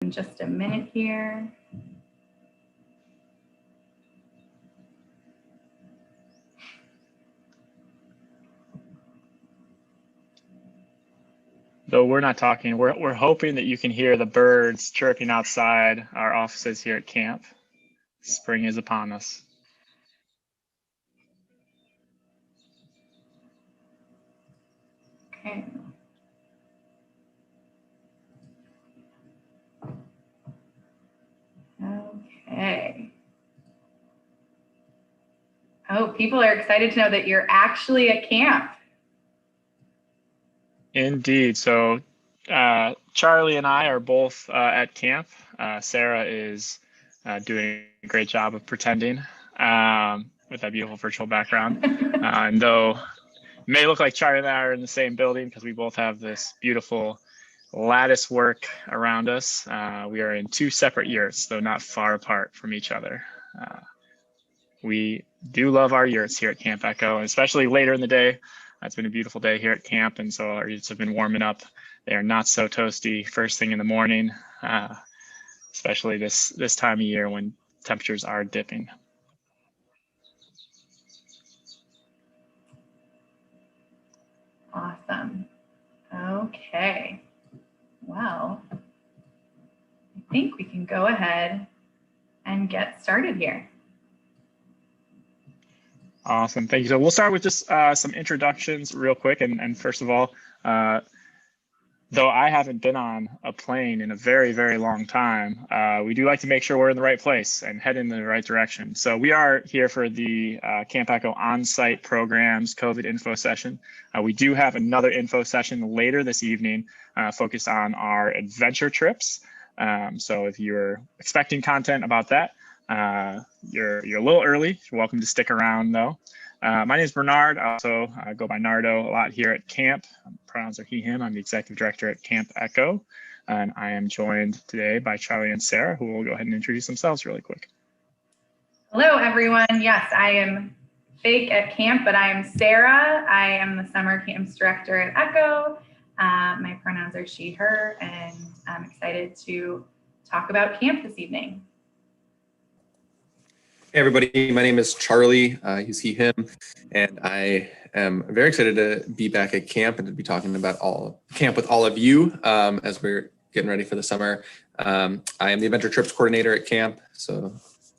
In just a minute here. Though we're not talking, we're hoping that you can hear the birds chirping outside our offices here at camp. Spring is upon us. Okay. Okay. Oh, people are excited to know that you're actually at camp. Indeed. So Charlie and I are both at camp. Sarah is doing a great job of pretending with that beautiful virtual background. And though it may look like Charlie and I are in the same building because we both have this beautiful lattice work around us, we are in two separate yurts, though not far apart from each other. We do love our yurts here at Camp Echo, and especially later in the day. It's been a beautiful day here at camp, and so our yurts have been warming up. They are not so toasty first thing in the morning, especially this time of year when temperatures are dipping. Awesome. Okay. Well, I think we can go ahead and get started here. Awesome, thank you. So we'll start with just some introductions real quick. And first of all, though I haven't been on a plane in a very, very long time, we do like to make sure we're in the right place and head in the right direction. So we are here for the Camp Echo on-site programs COVID info session. We do have another info session later this evening focused on our adventure trips. So if you're expecting content about that, you're a little early. You're welcome to stick around though. My name is Bernard. I also go by Nardo a lot here at camp. Pronouns are he, him. I'm the executive director at Camp Echo. And I am joined today by Charlie and Sarah, who will go ahead and introduce themselves really quick. Hello, everyone. Yes, I am fake at camp, but I am Sarah. I am the summer camps director at Echo. My pronouns are she, her, and I'm excited to talk about camp this evening. Hey everybody, my name is Charlie, he's he, him, and I am very excited to be back at camp and to be talking about camp with all of you as we're getting ready for the summer. I am the adventure trips coordinator at camp, so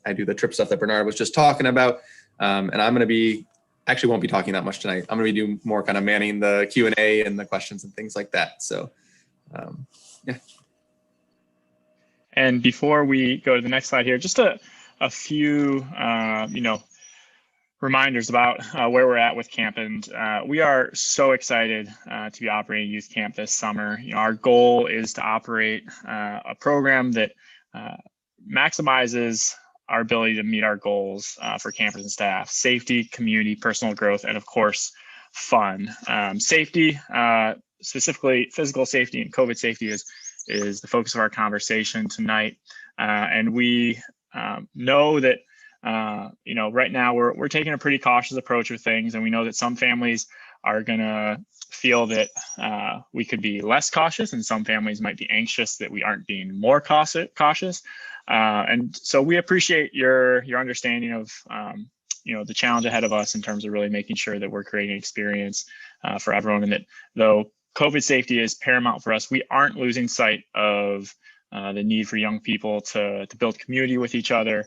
I do the trip stuff that Bernard was just talking about, and I'm going to be, actually won't be talking that much tonight. I'm going to be doing more kind of manning the Q&A and the questions and things like that, so yeah. And before we go to the next slide here, just a few, reminders about where we're at with camp. And we are so excited to be operating youth camp this summer. Our goal is to operate a program that maximizes our ability to meet our goals for campers and staff: safety, community, personal growth, and of course, fun. Safety, specifically physical safety and COVID safety, is the focus of our conversation tonight. And we know that right now we're taking a pretty cautious approach with things, and we know that some families are gonna feel that we could be less cautious, and some families might be anxious that we aren't being more cautious. And so we appreciate your understanding of the challenge ahead of us in terms of really making sure that we're creating an experience for everyone, and that though COVID safety is paramount for us, we aren't losing sight of the need for young people to build community with each other,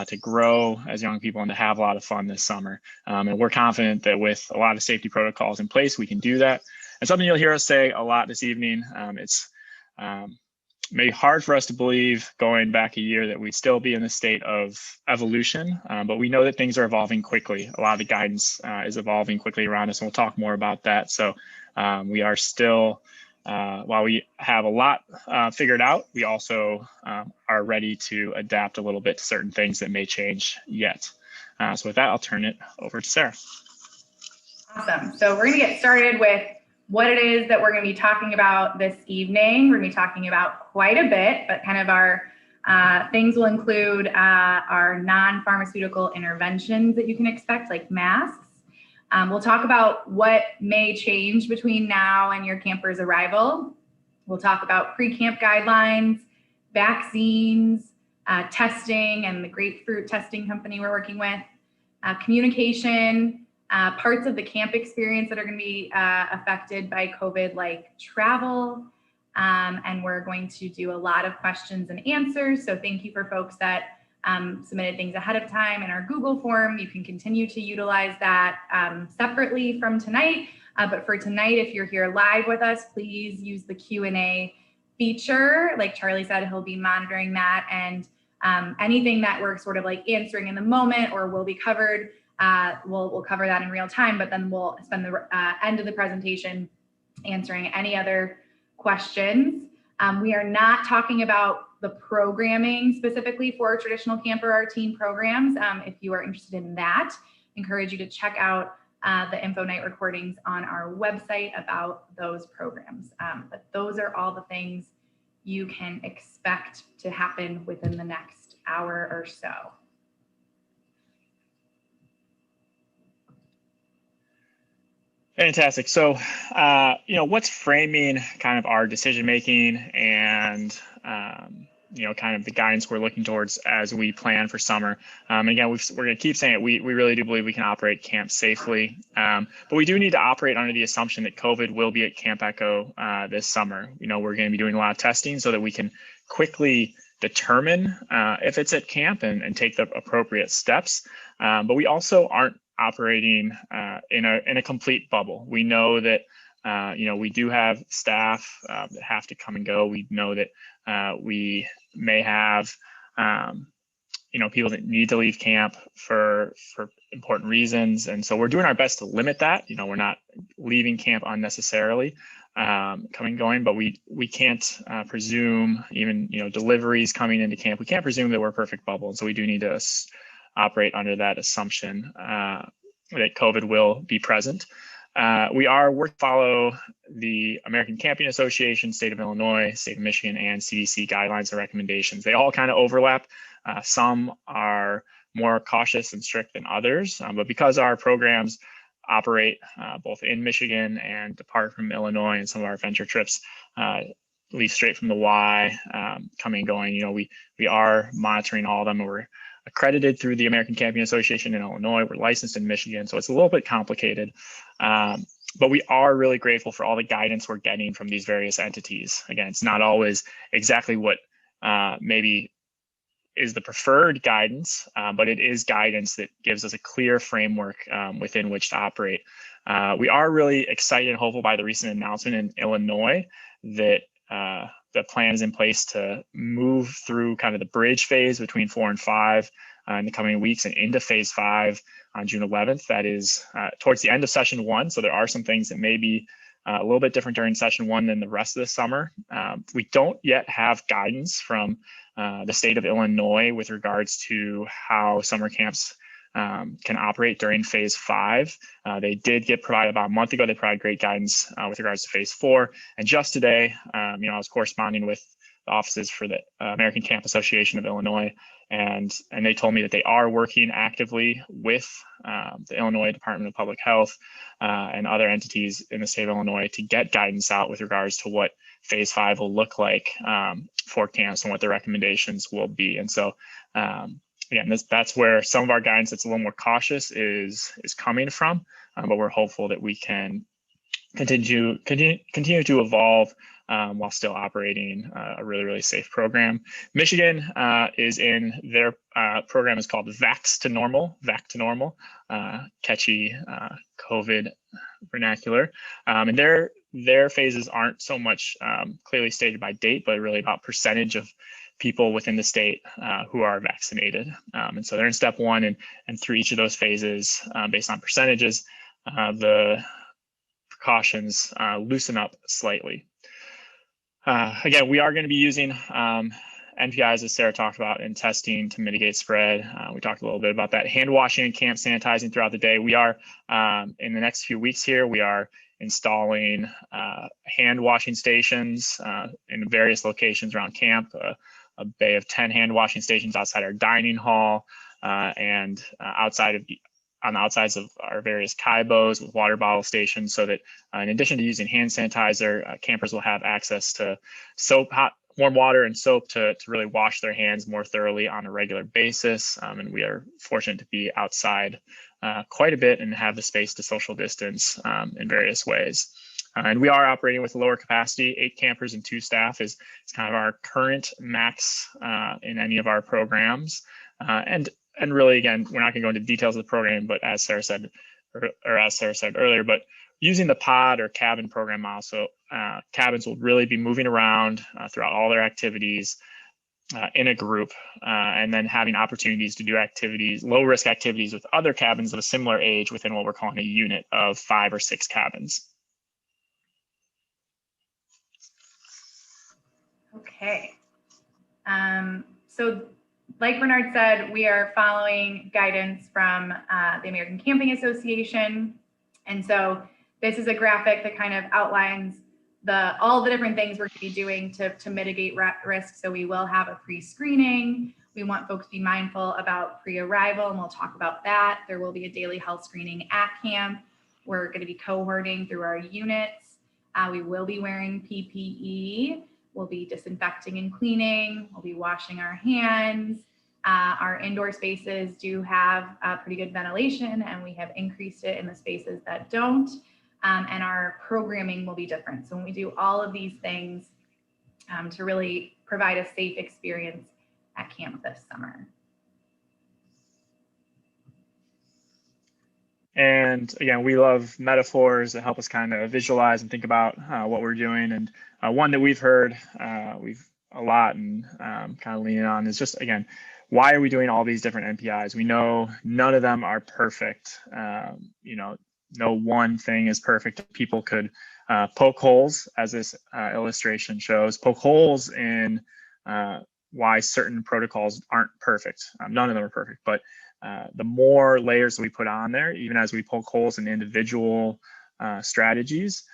to grow as young people, and to have a lot of fun this summer. And we're confident that with a lot of safety protocols in place, we can do that. And something you'll hear us say a lot this evening, it's maybe hard for us to believe going back a year that we'd still be in a state of evolution, but we know that things are evolving quickly. A lot of the guidance is evolving quickly around us, and we'll talk more about that. So we are still, while we have a lot figured out, we also are ready to adapt a little bit to certain things that may change yet. So with that, I'll turn it over to Sarah. Awesome. So we're going to get started with what it is that we're going to be talking about this evening. We're going to be talking about quite a bit, but kind of our things will include our non-pharmaceutical interventions that you can expect, like masks. We'll talk about what may change between now and your camper's arrival. We'll talk about pre-camp guidelines, vaccines, testing, and the grapefruit testing company we're working with, communication, parts of the camp experience that are going to be affected by COVID, like travel. And we're going to do a lot of questions and answers. So thank you for folks that submitted things ahead of time in our Google form. You can continue to utilize that separately from tonight. But for tonight, if you're here live with us, please use the Q&A feature. Like Charlie said, he'll be monitoring that, and anything that we're sort of like answering in the moment or will be covered, we'll cover that in real time, but then we'll spend the end of the presentation answering any other questions. We are not talking about the programming specifically for traditional camper or teen programs. If you are interested in that, I encourage you to check out the info night recordings on our website about those programs. But those are all the things you can expect to happen within the next hour or so. Fantastic. So, what's framing kind of our decision making and, kind of the guidance we're looking towards as we plan for summer. Again, we're going to keep saying it. We really do believe we can operate camp safely, but we do need to operate under the assumption that COVID will be at Camp Echo this summer. We're going to be doing a lot of testing so that we can quickly determine if it's at camp and take the appropriate steps. But we also aren't operating in a complete bubble. We know that we do have staff that have to come and go. We know that we may have people that need to leave camp for important reasons, and so we're doing our best to limit that. We're not leaving camp unnecessarily, coming and going, but we can't presume, even deliveries coming into camp, we can't presume that we're a perfect bubble, and so we do need to operate under that assumption that COVID will be present. We are working to follow the American Camping Association, State of Illinois, State of Michigan, and CDC guidelines and recommendations. They all kind of overlap. Some are more cautious and strict than others, but because our programs operate both in Michigan and depart from Illinois, and some of our venture trips leave straight from the Y, coming and going, we are monitoring all of them. We're accredited through the American Camping Association in Illinois. We're licensed in Michigan, so it's a little bit complicated. But we are really grateful for all the guidance we're getting from these various entities. Again, it's not always exactly what maybe is the preferred guidance, but it is guidance that gives us a clear framework within which to operate. We are really excited and hopeful by the recent announcement in Illinois that the plan is in place to move through kind of the bridge phase between 4 and 5 in the coming weeks and into phase 5 on June 11th. That is towards the end of session 1. So there are some things that may be a little bit different during session 1 than the rest of the summer. We don't yet have guidance from the state of Illinois with regards to how summer camps can operate during phase 5. They did get provided about a month ago. They provided great guidance with regards to phase 4. And just today, I was corresponding with the offices for the American Camp Association of Illinois, and they told me that they are working actively with the Illinois Department of Public Health and other entities in the state of Illinois to get guidance out with regards to what phase 5 will look like for camps and what the recommendations will be. And so again, that's where some of our guidance that's a little more cautious is coming from, but we're hopeful that we can continue to evolve while still operating a really, really safe program. Michigan is in their program is called Vac to Normal, catchy COVID vernacular. And their phases aren't so much clearly stated by date, but really about percentage of people within the state who are vaccinated. And so they're in step 1, and through each of those phases, based on percentages, the precautions loosen up slightly. Again, we are going to be using NPIs, as Sarah talked about, in testing to mitigate spread. We talked a little bit about that. Hand washing and camp sanitizing throughout the day. We are, in the next few weeks here, we are installing hand washing stations in various locations around camp, a bay of 10 hand washing stations outside our dining hall and on the outsides of our various kaibos with water bottle stations, so that in addition to using hand sanitizer, campers will have access to warm water and soap to really wash their hands more thoroughly on a regular basis. And we are fortunate to be outside quite a bit and have the space to social distance in various ways. And we are operating with a lower capacity. 8 campers and 2 staff is kind of our current max in any of our programs. And really, again, we're not going to go into details of the program, but as Sarah said, or as Sarah said earlier, but using the pod or cabin program model, so cabins will really be moving around throughout all their activities in a group, and then having opportunities to do activities, low risk activities with other cabins of a similar age within what we're calling a unit of 5 or 6 cabins. Okay. So like Bernard said, we are following guidance from the American Camping Association. And so this is a graphic that kind of outlines all the different things we're going to be doing to mitigate risk. So we will have a pre-screening. We want folks to be mindful about pre-arrival, and we'll talk about that. There will be a daily health screening at camp. We're going to be cohorting through our units. We will be wearing PPE. We'll be disinfecting and cleaning. We'll be washing our hands. Our indoor spaces do have pretty good ventilation, and we have increased it in the spaces that don't. And our programming will be different. So when we do all of these things to really provide a safe experience at camp this summer. And again, we love metaphors that help us kind of visualize and think about what we're doing. And one that we've heard a lot and kind of leaning on is just, again, why are we doing all these different NPIs? We know none of them are perfect. No one thing is perfect. People could poke holes, as this illustration shows, poke holes in why certain protocols aren't perfect. None of them are perfect, but the more layers we put on there, even as we poke holes in individual strategies,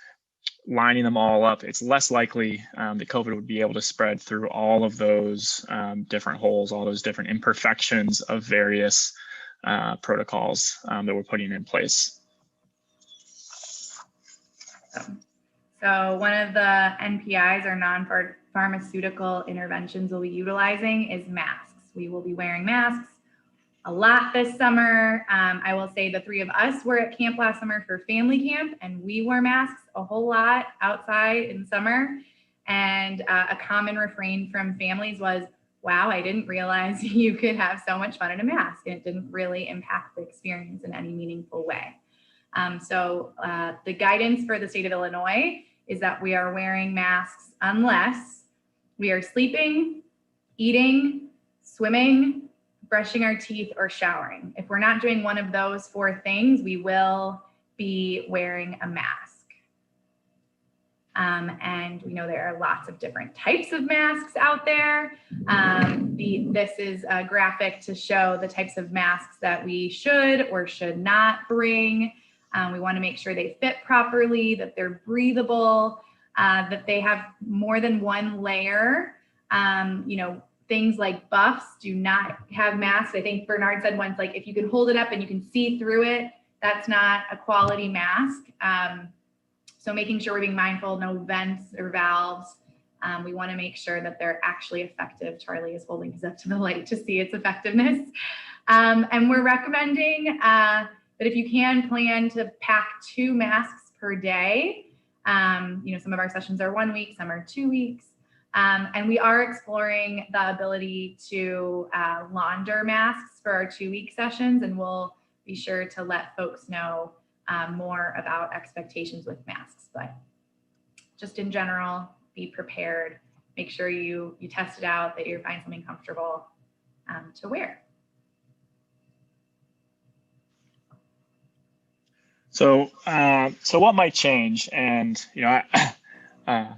lining them all up, it's less likely that COVID would be able to spread through all of those different holes, all those different imperfections of various protocols that we're putting in place. So one of the NPIs or non-pharmaceutical interventions we'll be utilizing is masks. We will be wearing masks a lot this summer. I will say the 3 of us were at camp last summer for family camp, and we wore masks a whole lot outside in summer. And a common refrain from families was, wow, I didn't realize you could have so much fun in a mask, and it didn't really impact the experience in any meaningful way. So the guidance for the state of Illinois is that we are wearing masks unless we are sleeping, eating, swimming, brushing our teeth, or showering. If we're not doing one of those 4 things, we will be wearing a mask. And we know there are lots of different types of masks out there. This is a graphic to show the types of masks that we should or should not bring. We want to make sure they fit properly, that they're breathable, that they have more than 1 layer. Things like buffs do not have masks. I think Bernard said once, like, if you can hold it up and you can see through it, that's not a quality mask. So making sure we're being mindful, no vents or valves. We want to make sure that they're actually effective. Charlie is holding his up to the light to see its effectiveness. And we're recommending that if you can, plan to pack 2 masks per day. Some of our sessions are 1 week, some are 2 weeks. And we are exploring the ability to launder masks for our 2-week sessions, and we'll be sure to let folks know more about expectations with masks. But just in general, be prepared. Make sure you test it out, that you find something comfortable to wear. So what might change? And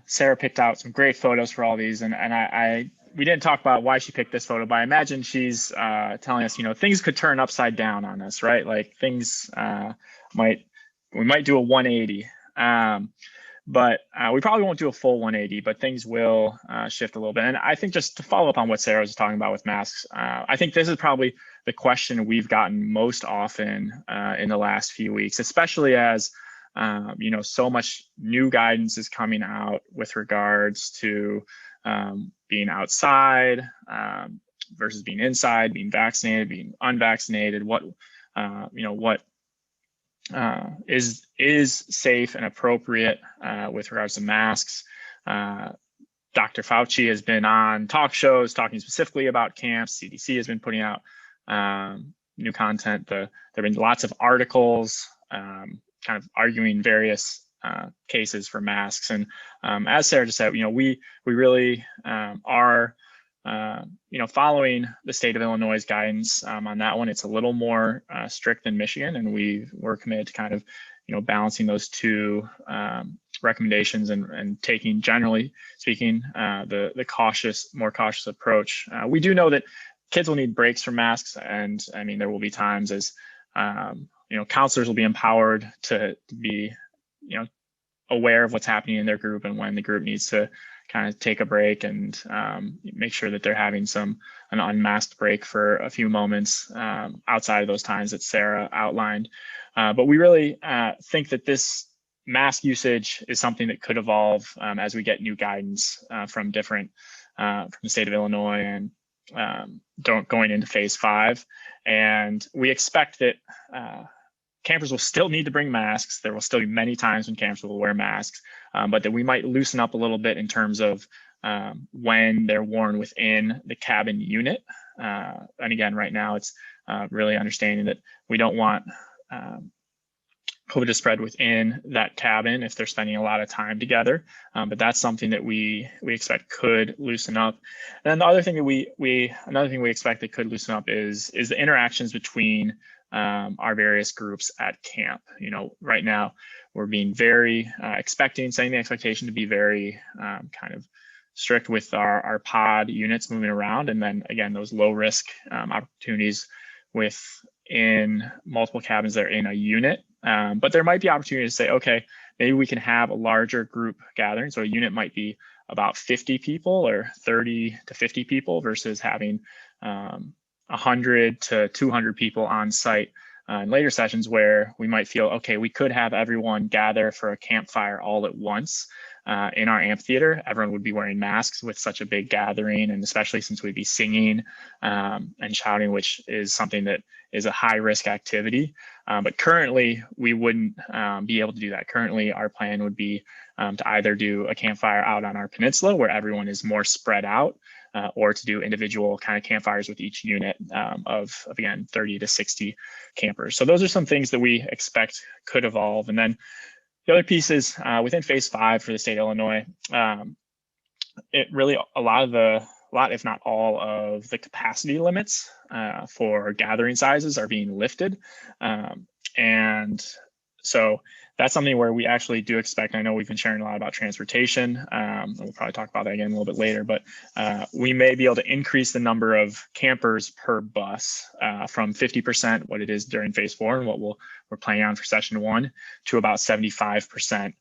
Sarah picked out some great photos for all these, and we didn't talk about why she picked this photo, but I imagine she's telling us, things could turn upside down on us, right? Like things we might do a 180, but we probably won't do a full 180, but things will shift a little bit. And I think just to follow up on what Sarah was talking about with masks, I think this is probably the question we've gotten most often in the last few weeks, especially as so much new guidance is coming out with regards to being outside versus being inside, being vaccinated, being unvaccinated, what is safe and appropriate with regards to masks. Dr. Fauci has been on talk shows talking specifically about camps. CDC has been putting out new content. There have been lots of articles kind of arguing various cases for masks. And as Sarah just said, we really are following the state of Illinois' guidance on that one. It's a little more strict than Michigan, and we're committed to kind of balancing those two recommendations and taking, generally speaking, the more cautious approach. We do know that kids will need breaks from masks, and I mean there will be times as counselors will be empowered to be aware of what's happening in their group and when the group needs to kind of take a break and make sure that they're having an unmasked break for a few moments outside of those times that Sarah outlined. But we really think that this mask usage is something that could evolve as we get new guidance from the state of Illinois and going into phase 5. And we expect that campers will still need to bring masks. There will still be many times when campers will wear masks, but that we might loosen up a little bit in terms of when they're worn within the cabin unit. And again, right now it's really understanding that we don't want COVID to spread within that cabin if they're spending a lot of time together. But that's something that we expect could loosen up. And then the other thing that another thing we expect that could loosen up is the interactions between our various groups at camp. Right now we're being very setting the expectation to be very kind of strict with our pod units moving around. And then again, those low risk opportunities within multiple cabins that are in a unit. But there might be opportunity to say, okay, maybe we can have a larger group gathering. So a unit might be about 50 people or 30 to 50 people versus having 100 to 200 people on site in later sessions where we might feel, okay, we could have everyone gather for a campfire all at once in our amphitheater. Everyone would be wearing masks with such a big gathering, and especially since we'd be singing and shouting, which is something that is a high risk activity. But currently we wouldn't be able to do that. Currently our plan would be to either do a campfire out on our peninsula where everyone is more spread out, or to do individual kind of campfires with each unit of again, 30 to 60 campers. So those are some things that we expect could evolve. And then the other piece is within phase 5 for the state of Illinois, it really, a lot, if not all of the capacity limits for gathering sizes are being lifted. And so that's something where we actually do expect, I know we've been sharing a lot about transportation, and we'll probably talk about that again a little bit later, but we may be able to increase the number of campers per bus from 50%, what it is during phase 4 and what we're planning on for session 1, to about 75%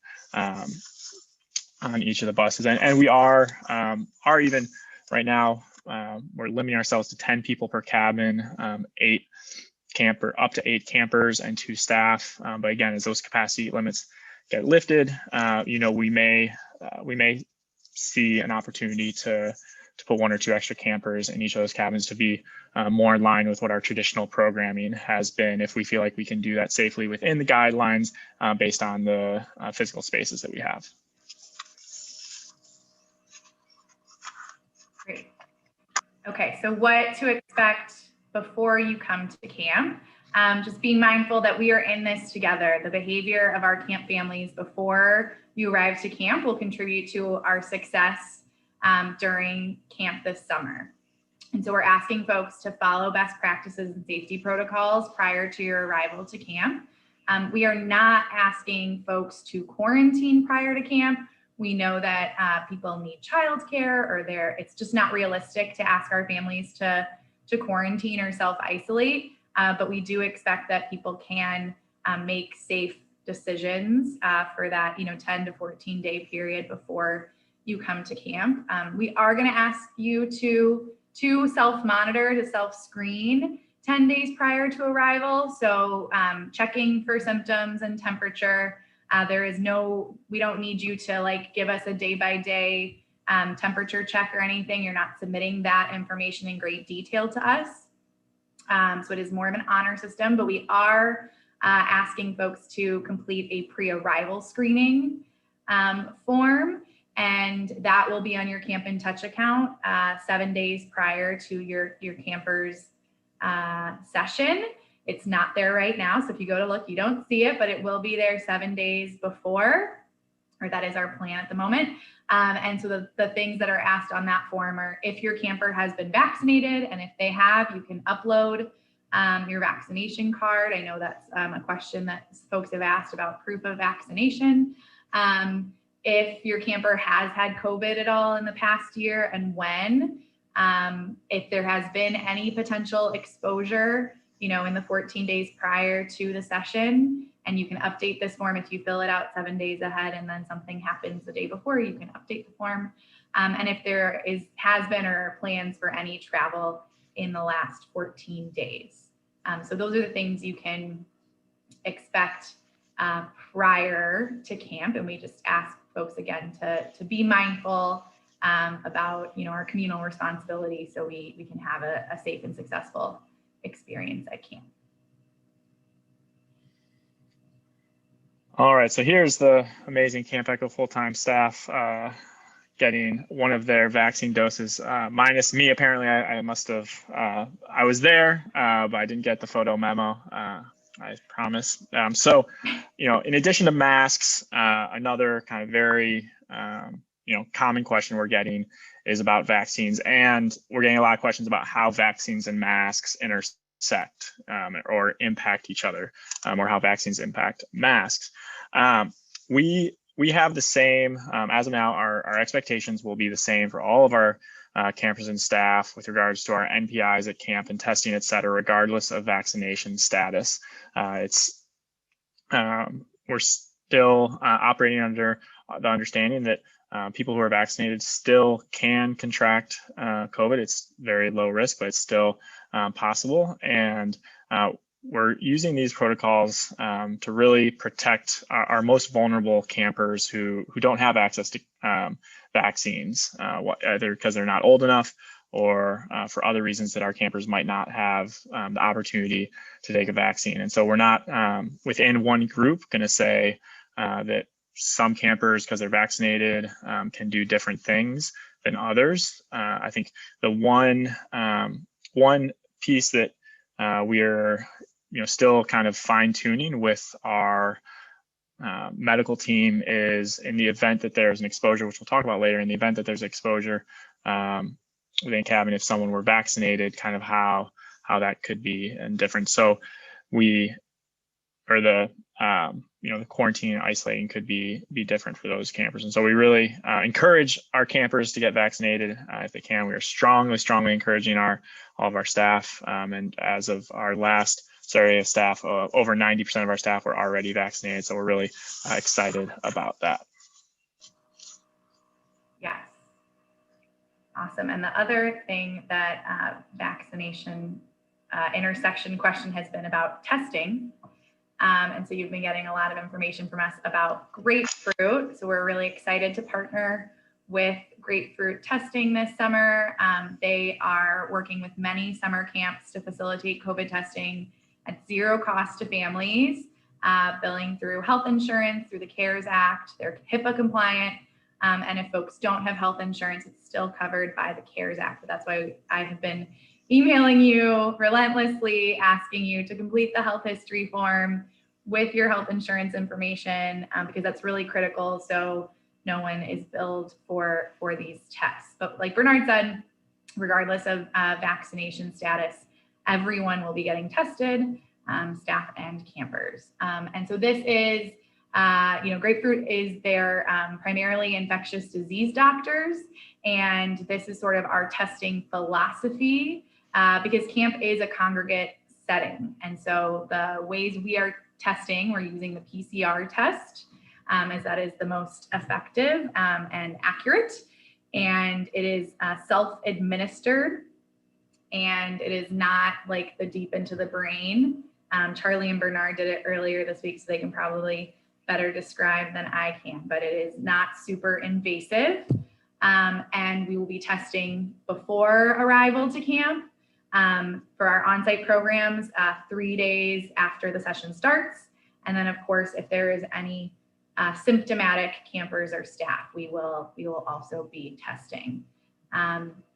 on each of the buses. And we are even right now, we're limiting ourselves to 10 people per cabin, up to 8 campers and 2 staff. But again, as those capacity limits get lifted, we may see an opportunity to put 1 or 2 extra campers in each of those cabins to be more in line with what our traditional programming has been, if we feel like we can do that safely within the guidelines based on the physical spaces that we have. Great. Okay, so what to expect before you come to camp. Just being mindful that we are in this together. The behavior of our camp families before you arrive to camp will contribute to our success during camp this summer. And so we're asking folks to follow best practices and safety protocols prior to your arrival to camp. We are not asking folks to quarantine prior to camp. We know that people need childcare, or it's just not realistic to ask our families to quarantine or self-isolate, but we do expect that people can make safe decisions for that 10 to 14 day period before you come to camp. We are going to ask you to self-monitor, to self-screen 10 days prior to arrival. So checking for symptoms and temperature. We don't need you to give us a day-by-day temperature check or anything. You're not submitting that information in great detail to us. So it is more of an honor system, but we are asking folks to complete a pre-arrival screening form, and that will be on your Camp in Touch account 7 days prior to your camper's session. It's not there right now, so if you go to look, you don't see it, but it will be there 7 days before, or that is our plan at the moment. And so the things that are asked on that form are if your camper has been vaccinated, and if they have, you can upload your vaccination card. I know that's a question that folks have asked about proof of vaccination. If your camper has had COVID at all in the past year, and when, if there has been any potential exposure, in the 14 days prior to the session, and you can update this form if you fill it out 7 days ahead, and then something happens the day before, you can update the form. And if there has been or plans for any travel in the last 14 days. So those are the things you can expect prior to camp, and we just ask folks again to be mindful about our communal responsibility, so we can have a safe and successful experience at camp. All right, so here's the amazing Camp Echo full-time staff getting one of their vaccine doses, minus me. Apparently, I must have, I was there, but I didn't get the photo memo. I promise. So, in addition to masks, another kind of very, common question we're getting is about vaccines, and we're getting a lot of questions about how vaccines and masks intersect or impact each other, or how vaccines impact masks. We have the same, as of now, our expectations will be the same for all of our campers and staff with regards to our NPIs at camp and testing, et cetera, regardless of vaccination status. We're still operating under the understanding that people who are vaccinated still can contract COVID. It's very low risk, but it's still possible. And we're using these protocols to really protect our most vulnerable campers who don't have access to vaccines, either because they're not old enough or for other reasons that our campers might not have the opportunity to take a vaccine. And so we're not within one group going to say that some campers, because they're vaccinated, can do different things than others. I think the one piece that we're still kind of fine tuning with our medical team is, in the event that there's an exposure, which we'll talk about later, in the event that there's exposure within cabin, if someone were vaccinated, kind of how that could be and different. So the quarantine and isolating could be different for those campers. And so we really encourage our campers to get vaccinated if they can. We are strongly encouraging all of our staff. And as of our last survey of staff, over 90% of our staff were already vaccinated. So we're really excited about that. Yes. Awesome. And the other thing that vaccination intersection question has been about testing. And so you've been getting a lot of information from us about grapefruit. So we're really excited to partner with Grapefruit Testing this summer. They are working with many summer camps to facilitate COVID testing at zero cost to families, billing through health insurance, through the CARES Act. They're HIPAA compliant. And if folks don't have health insurance, it's still covered by the CARES Act. But that's why I have been emailing you relentlessly, asking you to complete the health history form with your health insurance information, because that's really critical. So no one is billed for these tests. But like Bernard said, regardless of vaccination status, everyone will be getting tested, staff and campers. And so this is, Grapefruit is their primarily infectious disease doctors. And this is sort of our testing philosophy, because camp is a congregate setting. And so the ways we are testing, we're using the PCR test, as that is the most effective and accurate. And it is self-administered, and it is not like the deep into the brain. Charlie and Bernard did it earlier this week, so they can probably better describe than I can, but it is not super invasive. And we will be testing before arrival to camp for our on-site programs 3 days after the session starts. And then, of course, if there is any symptomatic campers or staff, we will also be testing.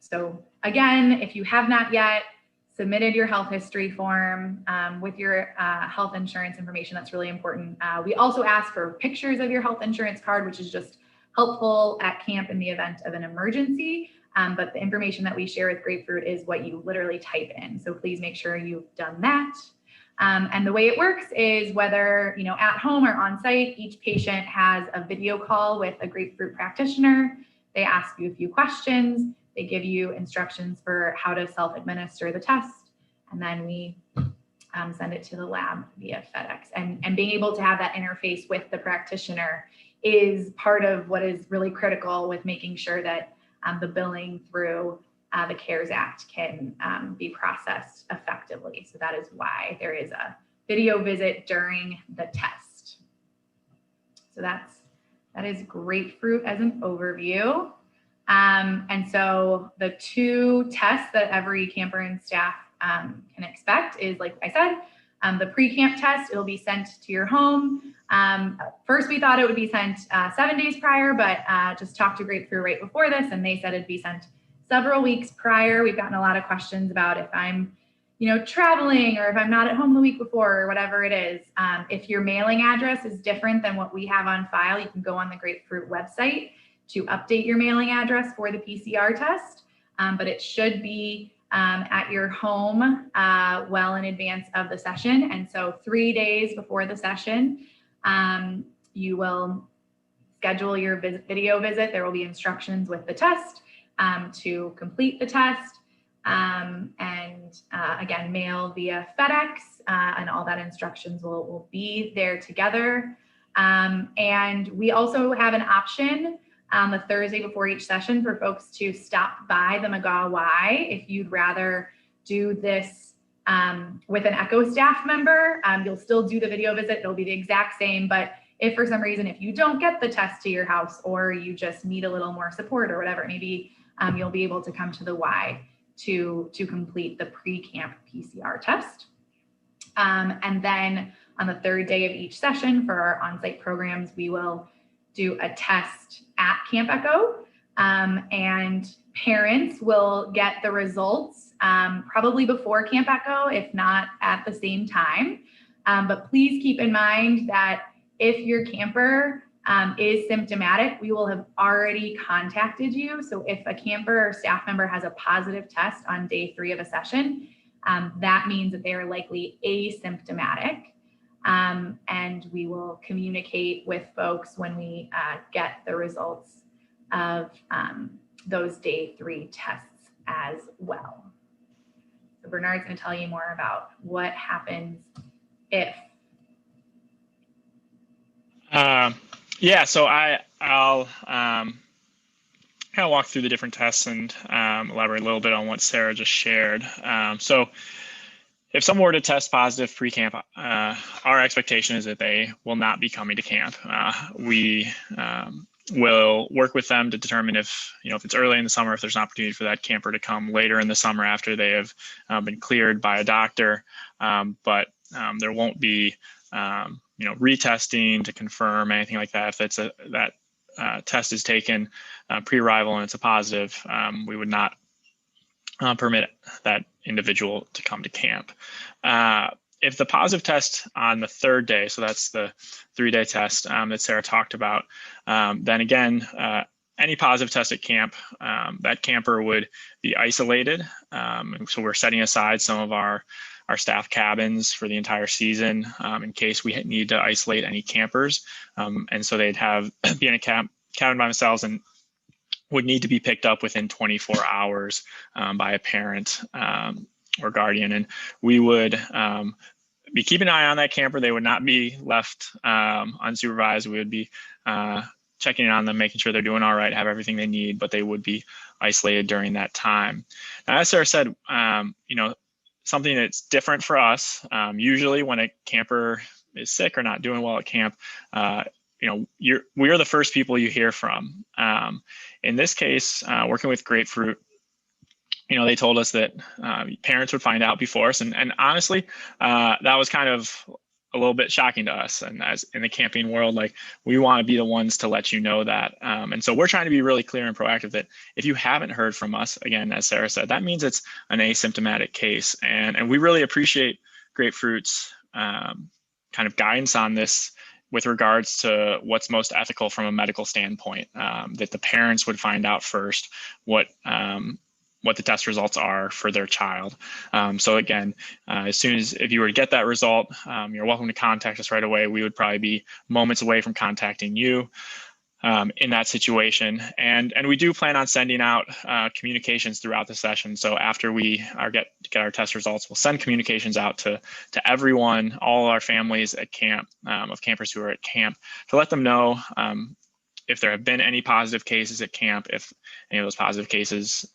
So again, if you have not yet submitted your health history form with your health insurance information, that's really important. We also ask for pictures of your health insurance card, which is just helpful at camp in the event of an emergency. But the information that we share with Grapefruit is what you literally type in. So please make sure you've done that. And the way it works is whether, at home or on site, each patient has a video call with a Grapefruit practitioner. They ask you a few questions. They give you instructions for how to self-administer the test. And then we send it to the lab via FedEx. And being able to have that interface with the practitioner is part of what is really critical with making sure that the billing through the CARES Act can be processed effectively. So that is why there is a video visit during the test. So that is Grapefruit as an overview. And so the 2 tests that every camper and staff can expect is, like I said, the pre-camp test. It'll be sent to your home. First, we thought it would be sent 7 days prior, but just talked to Grapefruit right before this, and they said it'd be sent several weeks prior. We've gotten a lot of questions about if I'm, traveling or if I'm not at home the week before or whatever it is. If your mailing address is different than what we have on file, you can go on the Grapefruit website to update your mailing address for the PCR test, but it should be at your home well in advance of the session. And so 3 days before the session, you will schedule your video visit. There will be instructions with the test to complete the test, and again, mail via FedEx, and all that instructions will be there together. And we also have an option the Thursday before each session for folks to stop by the McGaw Y if you'd rather do this with an ECHO staff member. You'll still do the video visit. It'll be the exact same, but if for some reason, if you don't get the test to your house or you just need a little more support or whatever it may be, you'll be able to come to the Y to complete the pre-camp PCR test. And then on the 3rd day of each session for our on-site programs, we will do a test at Camp Echo, and parents will get the results probably before Camp Echo, if not at the same time. But please keep in mind that if your camper is symptomatic, we will have already contacted you. So if a camper or staff member has a positive test on day 3 of a session, that means that they are likely asymptomatic. And we will communicate with folks when we get the results of those day 3 tests as well. So Bernard's going to tell you more about what happens if. Yeah, so I'll kind of walk through the different tests and elaborate a little bit on what Sarah just shared. So if someone were to test positive pre-camp, our expectation is that they will not be coming to camp. We will work with them to determine if it's early in the summer, if there's an opportunity for that camper to come later in the summer after they have been cleared by a doctor. But there won't be retesting to confirm anything like that. If that test is taken pre-arrival and it's a positive, we would not permit that individual to come to camp. If the positive test on the 3rd day, so that's the 3-day test that Sarah talked about, then again, any positive test at camp, that camper would be isolated. So we're setting aside some of our staff cabins for the entire season in case we need to isolate any campers. And so they'd be in a cabin by themselves and would need to be picked up within 24 hours by a parent or guardian. And we would be keeping an eye on that camper. They would not be left unsupervised. We would be checking in on them, making sure they're doing all right, have everything they need, but they would be isolated during that time. Now, as Sarah said, something that's different for us, usually when a camper is sick or not doing well at camp, we are the first people you hear from. In this case, working with Grapefruit, they told us that parents would find out before us, and honestly, that was kind of a little bit shocking to us. And as in the camping world, like, we want to be the ones to let you know that. And so we're trying to be really clear and proactive that if you haven't heard from us, again, as Sarah said, that means it's an asymptomatic case. And we really appreciate Grapefruit's kind of guidance on this with regards to what's most ethical from a medical standpoint, that the parents would find out first what the test results are for their child. So again, as soon as, if you were to get that result, you're welcome to contact us right away. We would probably be moments away from contacting you in that situation. And we do plan on sending out communications throughout the session. So after we get our test results, we'll send communications out to everyone, all our families at camp, of campers who are at camp, to let them know if there have been any positive cases at camp, if any of those positive cases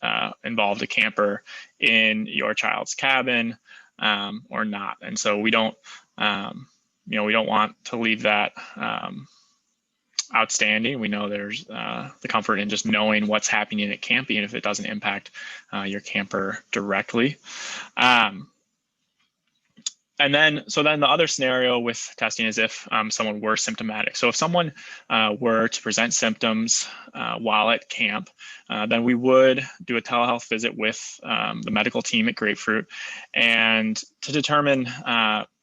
involved a camper in your child's cabin or not. And so we don't, we don't want to leave that outstanding. We know there's the comfort in just knowing what's happening at camp, even if it doesn't impact your camper directly. And then the other scenario with testing is if someone were symptomatic. So if someone were to present symptoms while at camp, then we would do a telehealth visit with the medical team at Grapefruit, and to determine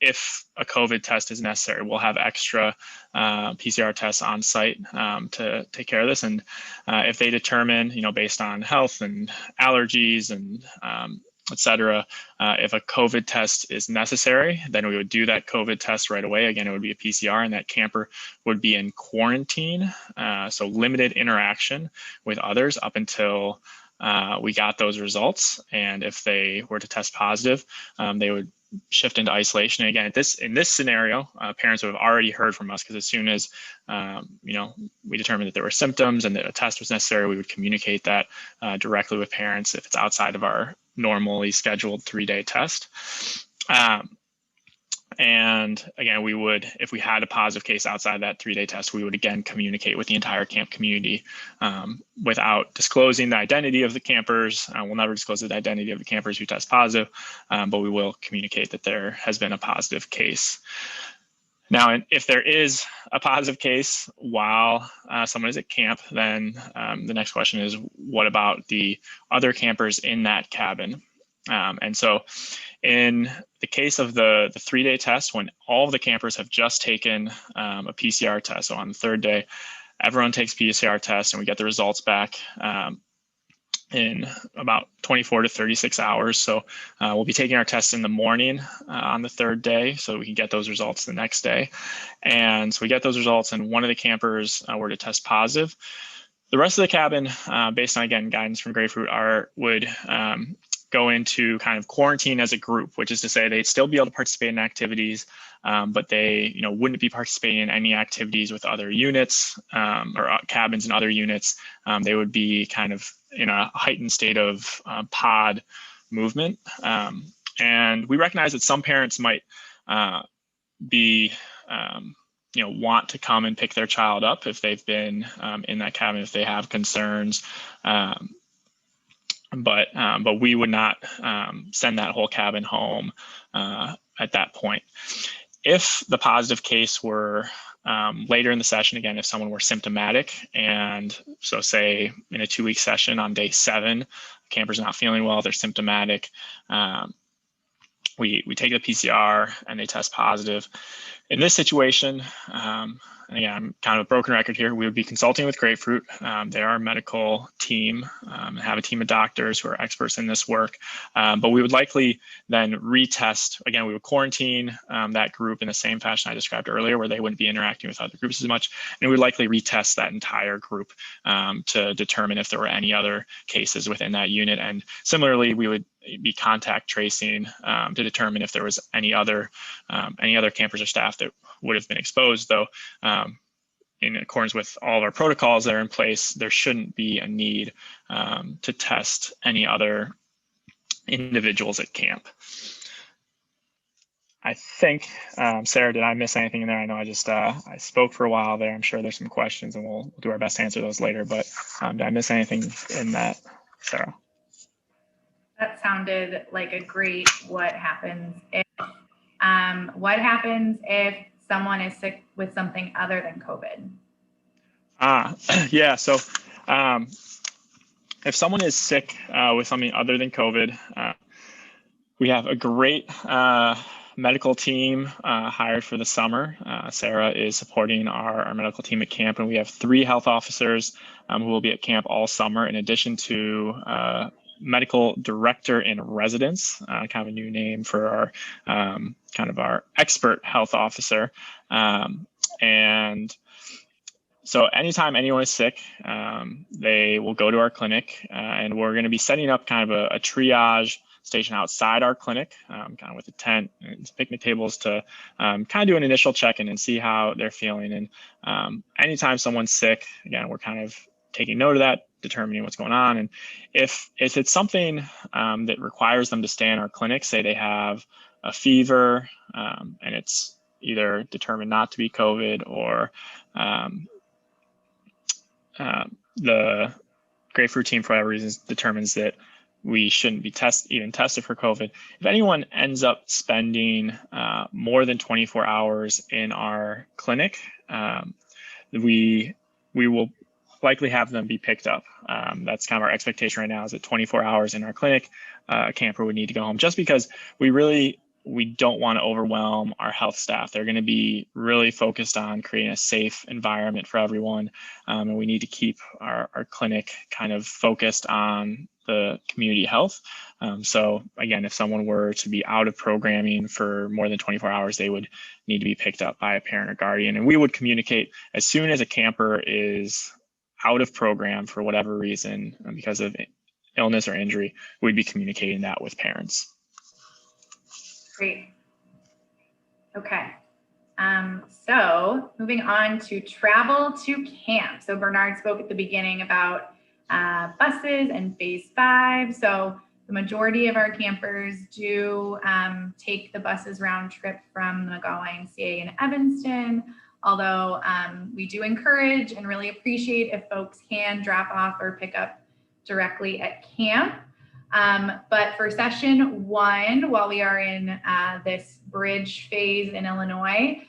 if a COVID test is necessary. We'll have extra PCR tests on site to take care of this. And if they determine, based on health and allergies and et cetera, if a COVID test is necessary, then we would do that COVID test right away. Again, it would be a PCR, and that camper would be in quarantine, so limited interaction with others up until we got those results. And if they were to test positive, they would shift into isolation. And again, in this scenario, parents would have already heard from us, because as soon as we determined that there were symptoms and that a test was necessary, we would communicate that directly with parents if it's outside of our normally scheduled 3-day test. And again, we would, if we had a positive case outside that 3-day test, we would again communicate with the entire camp community without disclosing the identity of the campers. We'll never disclose the identity of the campers who test positive, but we will communicate that there has been a positive case. Now, if there is a positive case while someone is at camp, then the next question is, what about the other campers in that cabin? And so in the case of the 3-day test, when all of the campers have just taken a PCR test, so on the 3rd day, everyone takes PCR tests and we get the results back in about 24 to 36 hours. So we'll be taking our tests in the morning on the 3rd day, so we can get those results the next day. And so we get those results, and one of the campers were to test positive. The rest of the cabin, based on, again, guidance from Grapefruit, would go into kind of quarantine as a group, which is to say they'd still be able to participate in activities, but they wouldn't be participating in any activities with other units or cabins and other units. They would be kind of in a heightened state of pod movement. And we recognize that some parents might be want to come and pick their child up if they've been in that cabin, if they have concerns. But we would not send that whole cabin home at that point. If the positive case were later in the session, again, if someone were symptomatic, and so say in a 2-week session on day 7, camper's not feeling well, they're symptomatic, we take the PCR and they test positive. In this situation, and again, I'm kind of a broken record here, we would be consulting with Grapefruit. They are a medical team, and have a team of doctors who are experts in this work. But we would likely then retest. Again, we would quarantine that group in the same fashion I described earlier, where they wouldn't be interacting with other groups as much. And we would likely retest that entire group to determine if there were any other cases within that unit. And similarly, we would be contact tracing to determine if there was any other campers or staff that would have been exposed, though in accordance with all of our protocols that are in place, there shouldn't be a need to test any other individuals at camp. I think, Sarah, did I miss anything in there? I know I spoke for a while there. I'm sure there's some questions and we'll do our best to answer those later, but did I miss anything in that, Sarah? That sounded like a great what happens if someone is sick with something other than COVID? Yeah, so if someone is sick with something other than COVID, we have a great medical team hired for the summer. Sarah is supporting our medical team at camp, and we have 3 health officers who will be at camp all summer, in addition to medical director in residence, kind of a new name for our kind of our expert health officer. And so anytime anyone is sick, they will go to our clinic, and we're going to be setting up kind of a triage station outside our clinic, kind of with a tent and picnic tables to kind of do an initial check-in and see how they're feeling. And anytime someone's sick, again, we're kind of taking note of that, determining what's going on. And if it's something that requires them to stay in our clinic, say they have a fever and it's either determined not to be COVID, or the grapefruit team, for whatever reason, determines that we shouldn't be even tested for COVID. If anyone ends up spending more than 24 hours in our clinic, we will likely have them be picked up. That's kind of our expectation right now, is that 24 hours in our clinic, a camper would need to go home, just because we don't want to overwhelm our health staff. They're going to be really focused on creating a safe environment for everyone. And we need to keep our clinic kind of focused on the community health. So again, if someone were to be out of programming for more than 24 hours, they would need to be picked up by a parent or guardian. And we would communicate as soon as a camper is out of program for whatever reason, because of illness or injury, we'd be communicating that with parents. Great. Okay. So moving on to travel to camp. So Bernard spoke at the beginning about buses and phase 5. So the majority of our campers do take the buses round trip from McGowan, CA, and Evanston. Although we do encourage and really appreciate if folks can drop off or pick up directly at camp. But for session 1, while we are in this bridge phase in Illinois,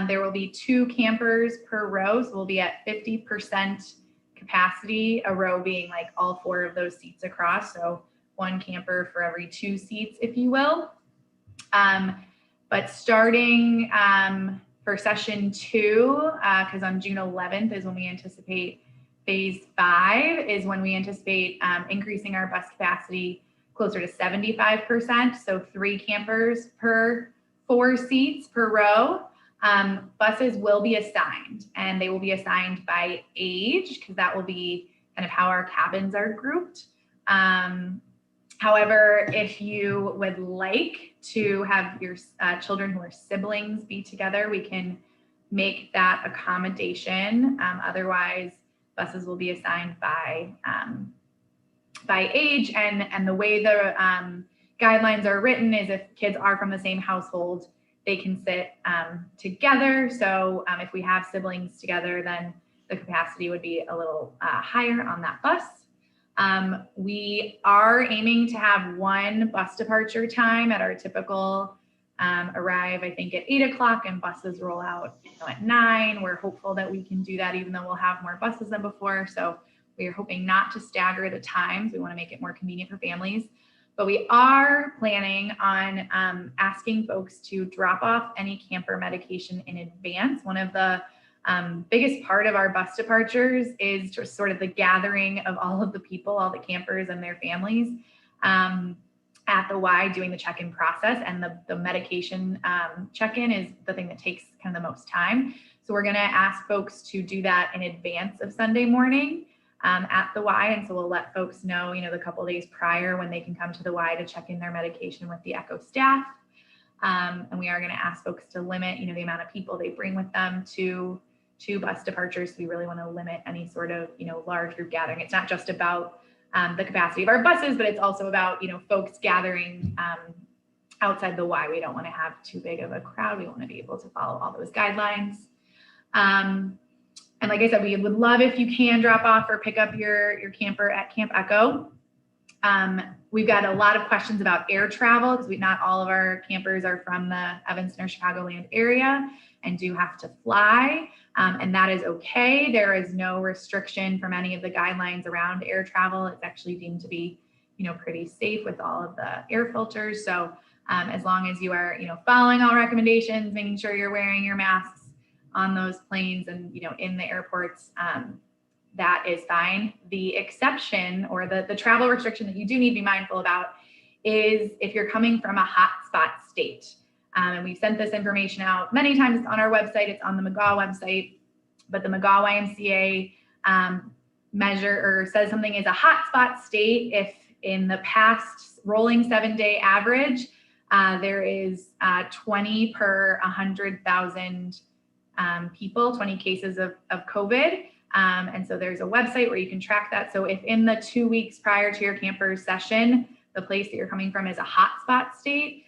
there will be 2 campers per row. So we'll be at 50% capacity, a row being like all 4 of those seats across. So 1 camper for every 2 seats, if you will. But starting for session 2, because on June 11th is when we anticipate phase 5, is when we anticipate increasing our bus capacity closer to 75%. So 3 campers per 4 seats per row. Buses will be assigned, and they will be assigned by age, because that will be kind of how our cabins are grouped. However, if you would like to have your children who are siblings be together, we can make that accommodation. Otherwise, buses will be assigned by age, and the way the guidelines are written is if kids are from the same household, they can sit together. So if we have siblings together, then the capacity would be a little higher on that bus. We are aiming to have 1 bus departure time at our typical arrive, I think, at 8 o'clock, and buses roll out at 9. We're hopeful that we can do that, even though we'll have more buses than before. So we are hoping not to stagger the times. We want to make it more convenient for families. But we are planning on asking folks to drop off any camper medication in advance. One of the biggest part of our bus departures is just sort of the gathering of all of the people, all the campers and their families at the Y, doing the check-in process, and the medication check-in is the thing that takes kind of the most time. So we're going to ask folks to do that in advance of Sunday morning at the Y, and so we'll let folks know, the couple of days prior when they can come to the Y to check in their medication with the ECHO staff. And we are going to ask folks to limit, the amount of people they bring with them to bus departures. We really want to limit any sort of, large group gathering. It's not just about the capacity of our buses, but it's also about, folks gathering outside the Y. We don't want to have too big of a crowd. We want to be able to follow all those guidelines. And like I said, we would love if you can drop off or pick up your camper at Camp Echo. We've got a lot of questions about air travel because not all of our campers are from the Evanston or Chicagoland area and do have to fly. And that is okay. There is no restriction from any of the guidelines around air travel. It's actually deemed to be, pretty safe with all of the air filters. So as long as you are, following all recommendations, making sure you're wearing your masks on those planes and, in the airports, that is fine. The exception or the travel restriction that you do need to be mindful about is if you're coming from a hotspot state. And we've sent this information out many times. It's on our website. It's on the McGaw website. But the McGaw YMCA measure or says something is a hotspot state if in the past rolling 7-day average, there is 20 per 100,000 people, 20 cases of COVID. And so there's a website where you can track that. So if in the 2 weeks prior to your camper session, the place that you're coming from is a hotspot state,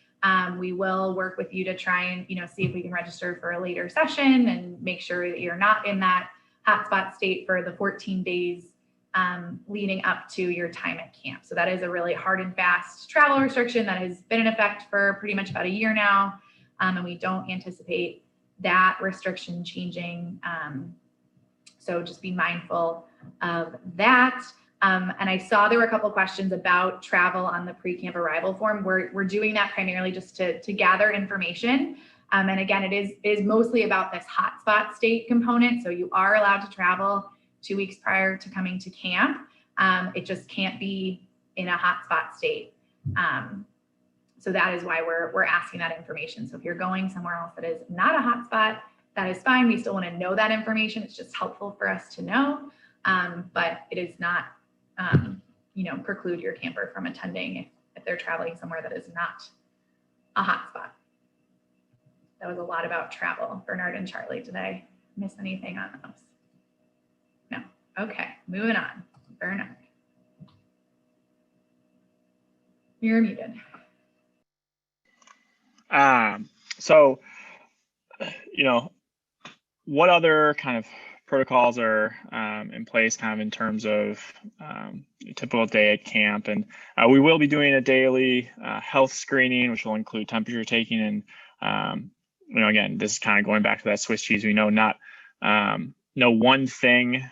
we will work with you to try and, see if we can register for a later session and make sure that you're not in that hotspot state for the 14 days leading up to your time at camp. So that is a really hard and fast travel restriction that has been in effect for pretty much about a year now. And we don't anticipate that restriction changing. So just be mindful of that. And I saw there were a couple of questions about travel on the pre-camp arrival form. We're doing that primarily just to gather information. And again, it is mostly about this hotspot state component. So you are allowed to travel 2 weeks prior to coming to camp. It just can't be in a hotspot state. So that is why we're asking that information. So if you're going somewhere else that is not a hotspot, that is fine. We still want to know that information. It's just helpful for us to know, but it is not, preclude your camper from attending if they're traveling somewhere that is not a hotspot. That was a lot about travel. Bernard and Charlie, did I miss anything on those? No. Okay, moving on. Bernard, you're muted. So, what other kind of protocols are in place kind of in terms of a typical day at camp? And we will be doing a daily health screening, which will include temperature taking. And, again, this is kind of going back to that Swiss cheese. We know no one thing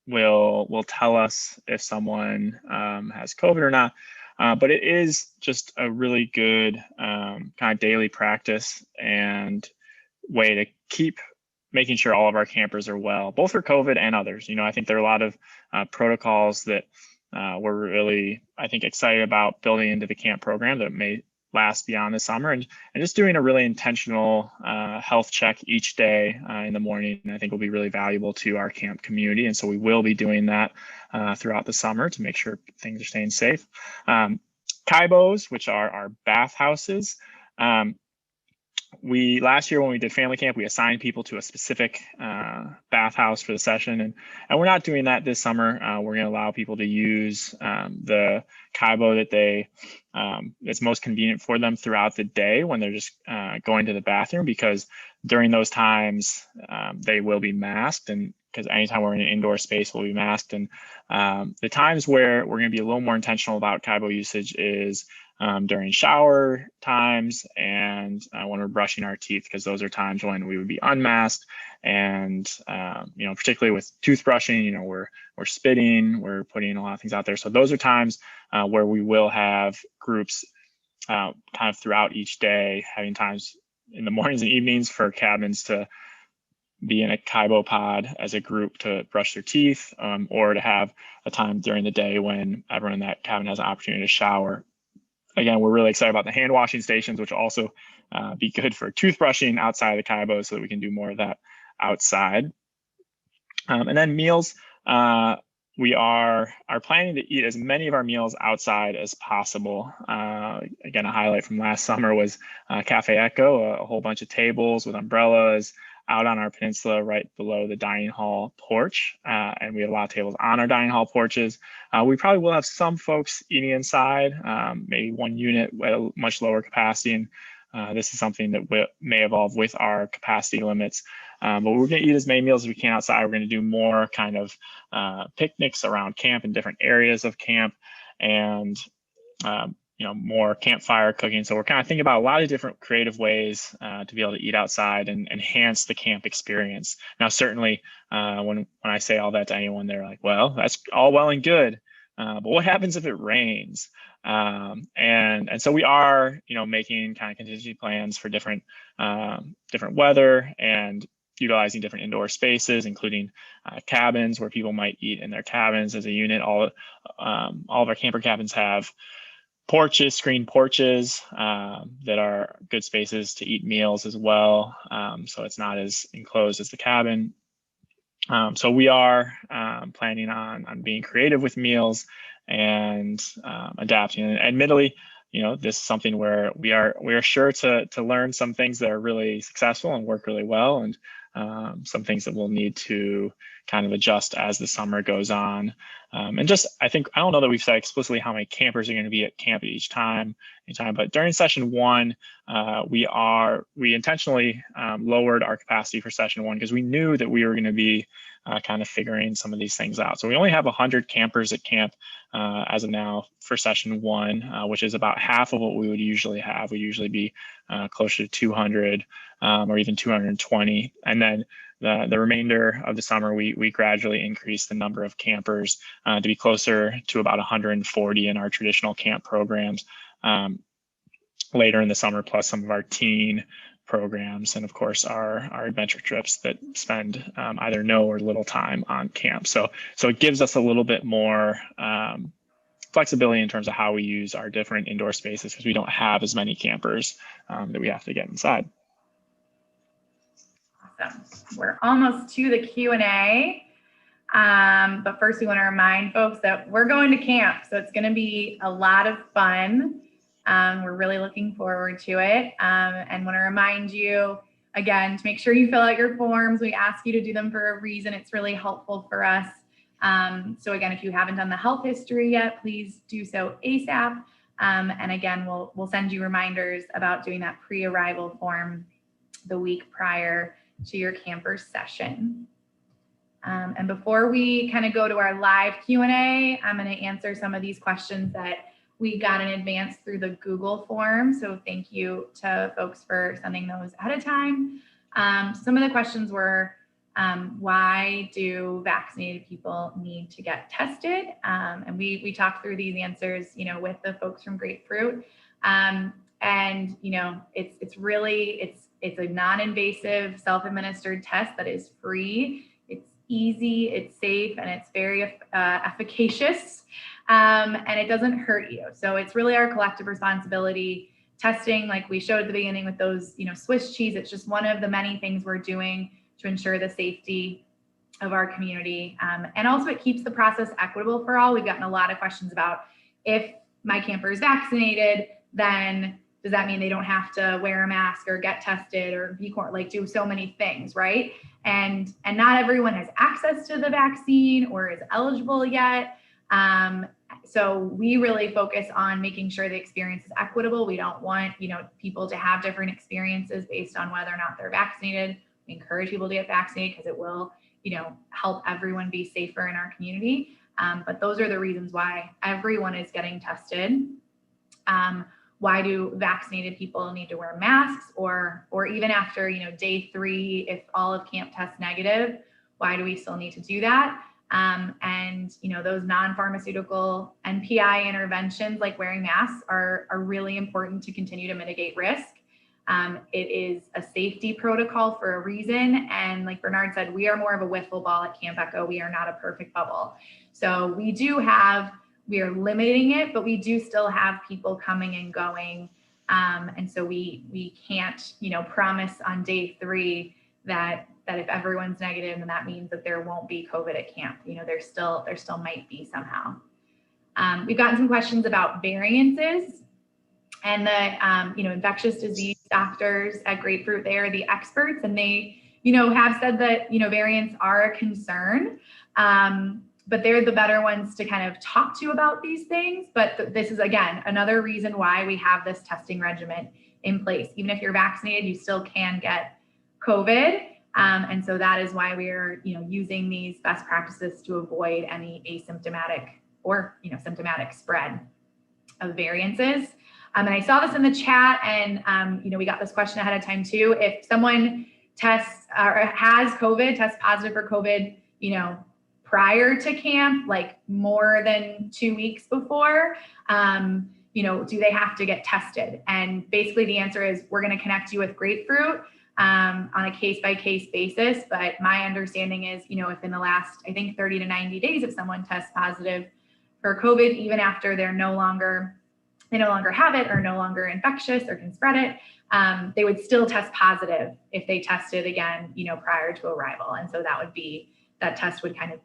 will tell us if someone has COVID or not. But it is just a really good kind of daily practice and way to keep making sure all of our campers are well, both for COVID and others. I think there are a lot of protocols that we're really, I think, excited about building into the camp program that may last beyond the summer, and just doing a really intentional health check each day in the morning, I think will be really valuable to our camp community. And so we will be doing that throughout the summer to make sure things are staying safe. Kaibos, which are our bathhouses. Last year when we did family camp, we assigned people to a specific bathhouse for the session, and we're not doing that this summer. We're going to allow people to use the Kaibo that it's most convenient for them throughout the day when they're just going to the bathroom, because during those times they will be masked, and because anytime we're in an indoor space, we'll be masked. And the times where we're going to be a little more intentional about Kaibo usage is during shower times and when we're brushing our teeth, because those are times when we would be unmasked. And particularly with toothbrushing, we're spitting, we're putting a lot of things out there. So those are times where we will have groups kind of throughout each day, having times in the mornings and evenings for cabins to be in a Kaibo pod as a group to brush their teeth, or to have a time during the day when everyone in that cabin has an opportunity to shower. Again, we're really excited about the hand washing stations, which will also be good for toothbrushing outside of the Kaibo, so that we can do more of that outside. And then meals, we are planning to eat as many of our meals outside as possible. Again, a highlight from last summer was Cafe Echo, a whole bunch of tables with umbrellas out on our peninsula right below the dining hall porch. And we have a lot of tables on our dining hall porches. We probably will have some folks eating inside, maybe one unit at a much lower capacity. And this is something that may evolve with our capacity limits. But we're going to eat as many meals as we can outside. We're going to do more kind of picnics around camp in different areas of camp, and more campfire cooking. So we're kind of thinking about a lot of different creative ways to be able to eat outside and enhance the camp experience. Now, certainly, when I say all that to anyone, they're like, "Well, that's all well and good, but what happens if it rains?" And so we are, making kind of contingency plans for different weather and utilizing different indoor spaces, including cabins where people might eat in their cabins as a unit. All of our camper cabins have porches, screened porches that are good spaces to eat meals as well. So it's not as enclosed as the cabin. So we are planning on being creative with meals and adapting. And admittedly, this is something where we are sure to learn some things that are really successful and work really well, and some things that we'll need to kind of adjust as the summer goes on. And just, I don't know that we've said explicitly how many campers are going to be at camp each time, but during session 1, we intentionally lowered our capacity for session 1 because we knew that we were going to be kind of figuring some of these things out. So we only have 100 campers at camp as of now for session 1, which is about half of what we would usually have. We usually be closer to 200 or even 220. And then the remainder of the summer, we gradually increase the number of campers to be closer to about 140 in our traditional camp programs later in the summer, plus some of our teen programs, and of course our adventure trips that spend either no or little time on camp. So it gives us a little bit more flexibility in terms of how we use our different indoor spaces, because we don't have as many campers that we have to get inside. Awesome. We're almost to the Q&A. But first we want to remind folks that we're going to camp. So it's going to be a lot of fun. We're really looking forward to it. And want to remind you again, to make sure you fill out your forms. We ask you to do them for a reason. It's really helpful for us. So again, if you haven't done the health history yet, please do so ASAP. And again, we'll send you reminders about doing that pre-arrival form the week prior to your camper session. And before we kind of go to our live Q&A, I'm going to answer some of these questions that we got in advance through the Google form. So thank you to folks for sending those ahead of time. Some of the questions were, why do vaccinated people need to get tested? And we talked through these answers, with the folks from Grapefruit. And, it's a non-invasive self-administered test that is free. It's easy, it's safe, and it's very efficacious. And it doesn't hurt you. So it's really our collective responsibility. Testing, like we showed at the beginning with those, Swiss cheese, it's just one of the many things we're doing to ensure the safety of our community. And also it keeps the process equitable for all. We've gotten a lot of questions about, if my camper is vaccinated, then does that mean they don't have to wear a mask or get tested or do so many things, right? And not everyone has access to the vaccine or is eligible yet. So we really focus on making sure the experience is equitable. We don't want, people to have different experiences based on whether or not they're vaccinated. We encourage people to get vaccinated because it will, help everyone be safer in our community. But those are the reasons why everyone is getting tested. Why do vaccinated people need to wear masks, or even after, day 3, if all of camp tests negative, why do we still need to do that? And those non-pharmaceutical NPI interventions like wearing masks are really important to continue to mitigate risk. It is a safety protocol for a reason. And like Bernard said, we are more of a wiffle ball at Camp Echo. We are not a perfect bubble. So we are limiting it, but we do still have people coming and going. And so we can't, promise on day 3 that if everyone's negative, then that means that there won't be COVID at camp. There still might be somehow. We've gotten some questions about variances, and the infectious disease doctors at Grapefruit, they are the experts, and they have said that, variants are a concern. But they're the better ones to kind of talk to about these things. But this is, again, another reason why we have this testing regimen in place. Even if you're vaccinated, you still can get COVID. And so that is why we're, using these best practices to avoid any asymptomatic or, symptomatic spread of variances. And I saw this in the chat, and, we got this question ahead of time too. If someone tests or has COVID, tests positive for COVID, prior to camp, like more than 2 weeks before, do they have to get tested? And basically the answer is we're going to connect you with Grapefruit on a case-by-case basis. But my understanding is, if in the last, I think 30 to 90 days, if someone tests positive for COVID, even after they no longer have it or no longer infectious or can spread it, they would still test positive if they tested again, prior to arrival. And so that test would kind of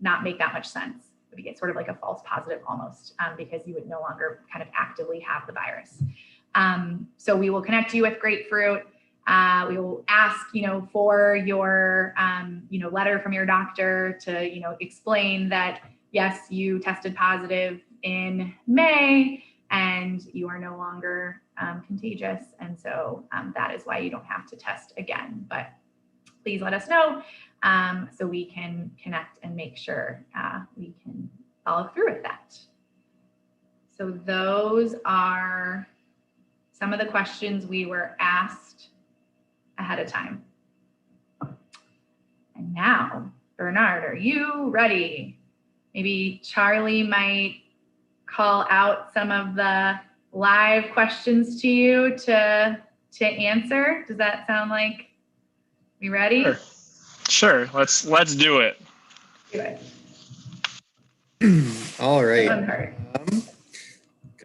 not make that much sense. It would get sort of like a false positive almost, because you would no longer kind of actively have the virus. So we will connect you with Grapefruit. We will ask, for your, letter from your doctor to, explain that, yes, you tested positive in May and you are no longer contagious. And so that is why you don't have to test again. But please let us know so we can connect and make sure we can follow through with that. So those are some of the questions we were asked ahead of time. And now, Bernard, are you ready? Maybe Charlie might call out some of the live questions to you to answer. Does that sound like we ready? Sure. Let's do it. Do it. All right. Fun part.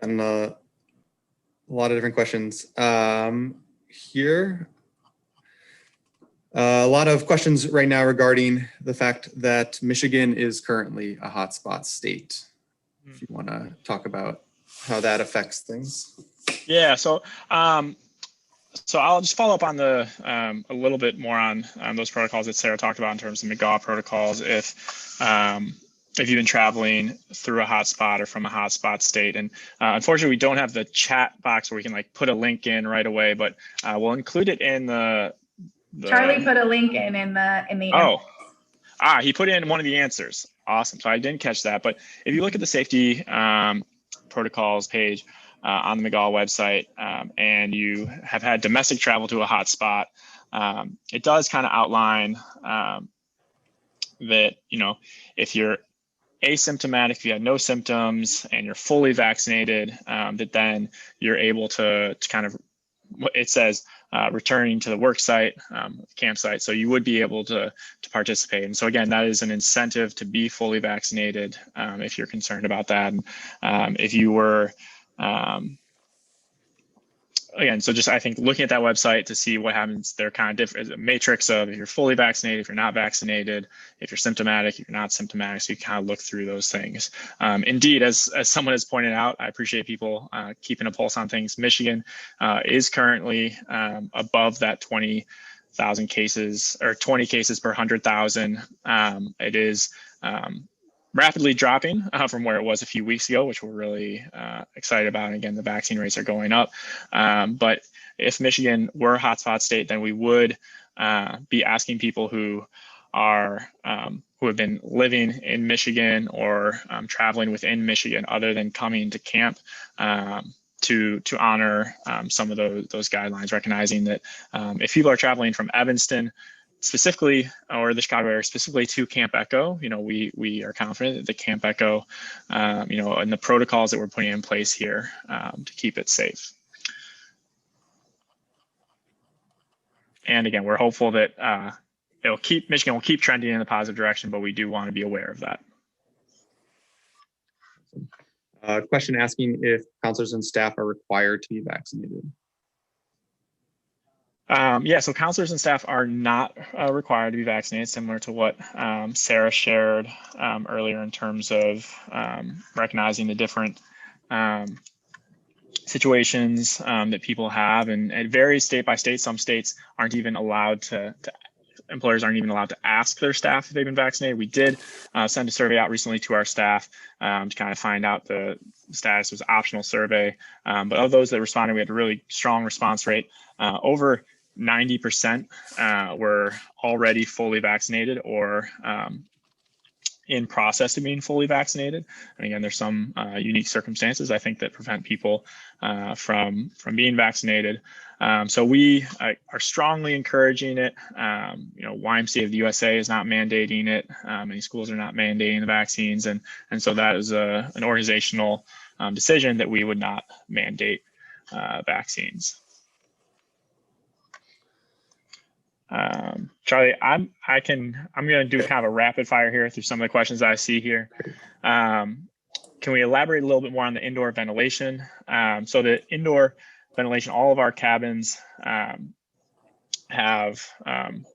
A lot of different questions here. A lot of questions right now regarding the fact that Michigan is currently a hotspot state. If you want to talk about how that affects things. Yeah. So I'll just follow up on a little bit more on those protocols that Sarah talked about in terms of McGaw protocols. If you've been traveling through a hotspot or from a hotspot state, and unfortunately we don't have the chat box where we can like put a link in right away, but we'll include it in the Charlie put a link in the oh, he put in one of the answers. Awesome. So I didn't catch that, but if you look at the safety protocols page on the McGaw website, and you have had domestic travel to a hotspot, it does kind of outline that, if you're asymptomatic, if you have no symptoms and you're fully vaccinated, that then you're able to kind of, it says returning to the work site, campsite. So you would be able to participate. And so again, that is an incentive to be fully vaccinated if you're concerned about that. And if you were, again, so just I think looking at that website to see what happens, they're kind of different, a matrix of if you're fully vaccinated, if you're not vaccinated, if you're symptomatic, if you're not symptomatic. So you kind of look through those things. Indeed, as someone has pointed out, I appreciate people keeping a pulse on things. Michigan is currently above that 20,000 cases or 20 cases per 100,000. It is rapidly dropping from where it was a few weeks ago, which we're really excited about. And again, the vaccine rates are going up. But if Michigan were a hotspot state, then we would be asking people who have been living in Michigan or traveling within Michigan, other than coming to camp, to honor some of those guidelines, recognizing that if people are traveling from Evanston specifically, or the Chicago area specifically, to Camp Echo, we are confident that the Camp Echo, and the protocols that we're putting in place here to keep it safe. And again, we're hopeful that Michigan will keep trending in the positive direction, but we do want to be aware of that. Question asking if counselors and staff are required to be vaccinated. Yeah, so counselors and staff are not required to be vaccinated, similar to what Sarah shared earlier in terms of recognizing the different situations that people have, and it varies state by state. Some states aren't even allowed to employers aren't even allowed to ask their staff if they've been vaccinated. We did send a survey out recently to our staff to kind of find out the status. It was an optional survey, but of those that responded, we had a really strong response rate. Over 90% were already fully vaccinated or in process of being fully vaccinated. And again, there's some unique circumstances, I think, that prevent people from being vaccinated. So we are strongly encouraging it. YMCA of the USA is not mandating it. Many schools are not mandating the vaccines. And so that is an organizational decision that we would not mandate vaccines. Charlie, I'm going to do kind of a rapid fire here through some of the questions that I see here. Can we elaborate a little bit more on the indoor ventilation? So the indoor ventilation, all of our cabins have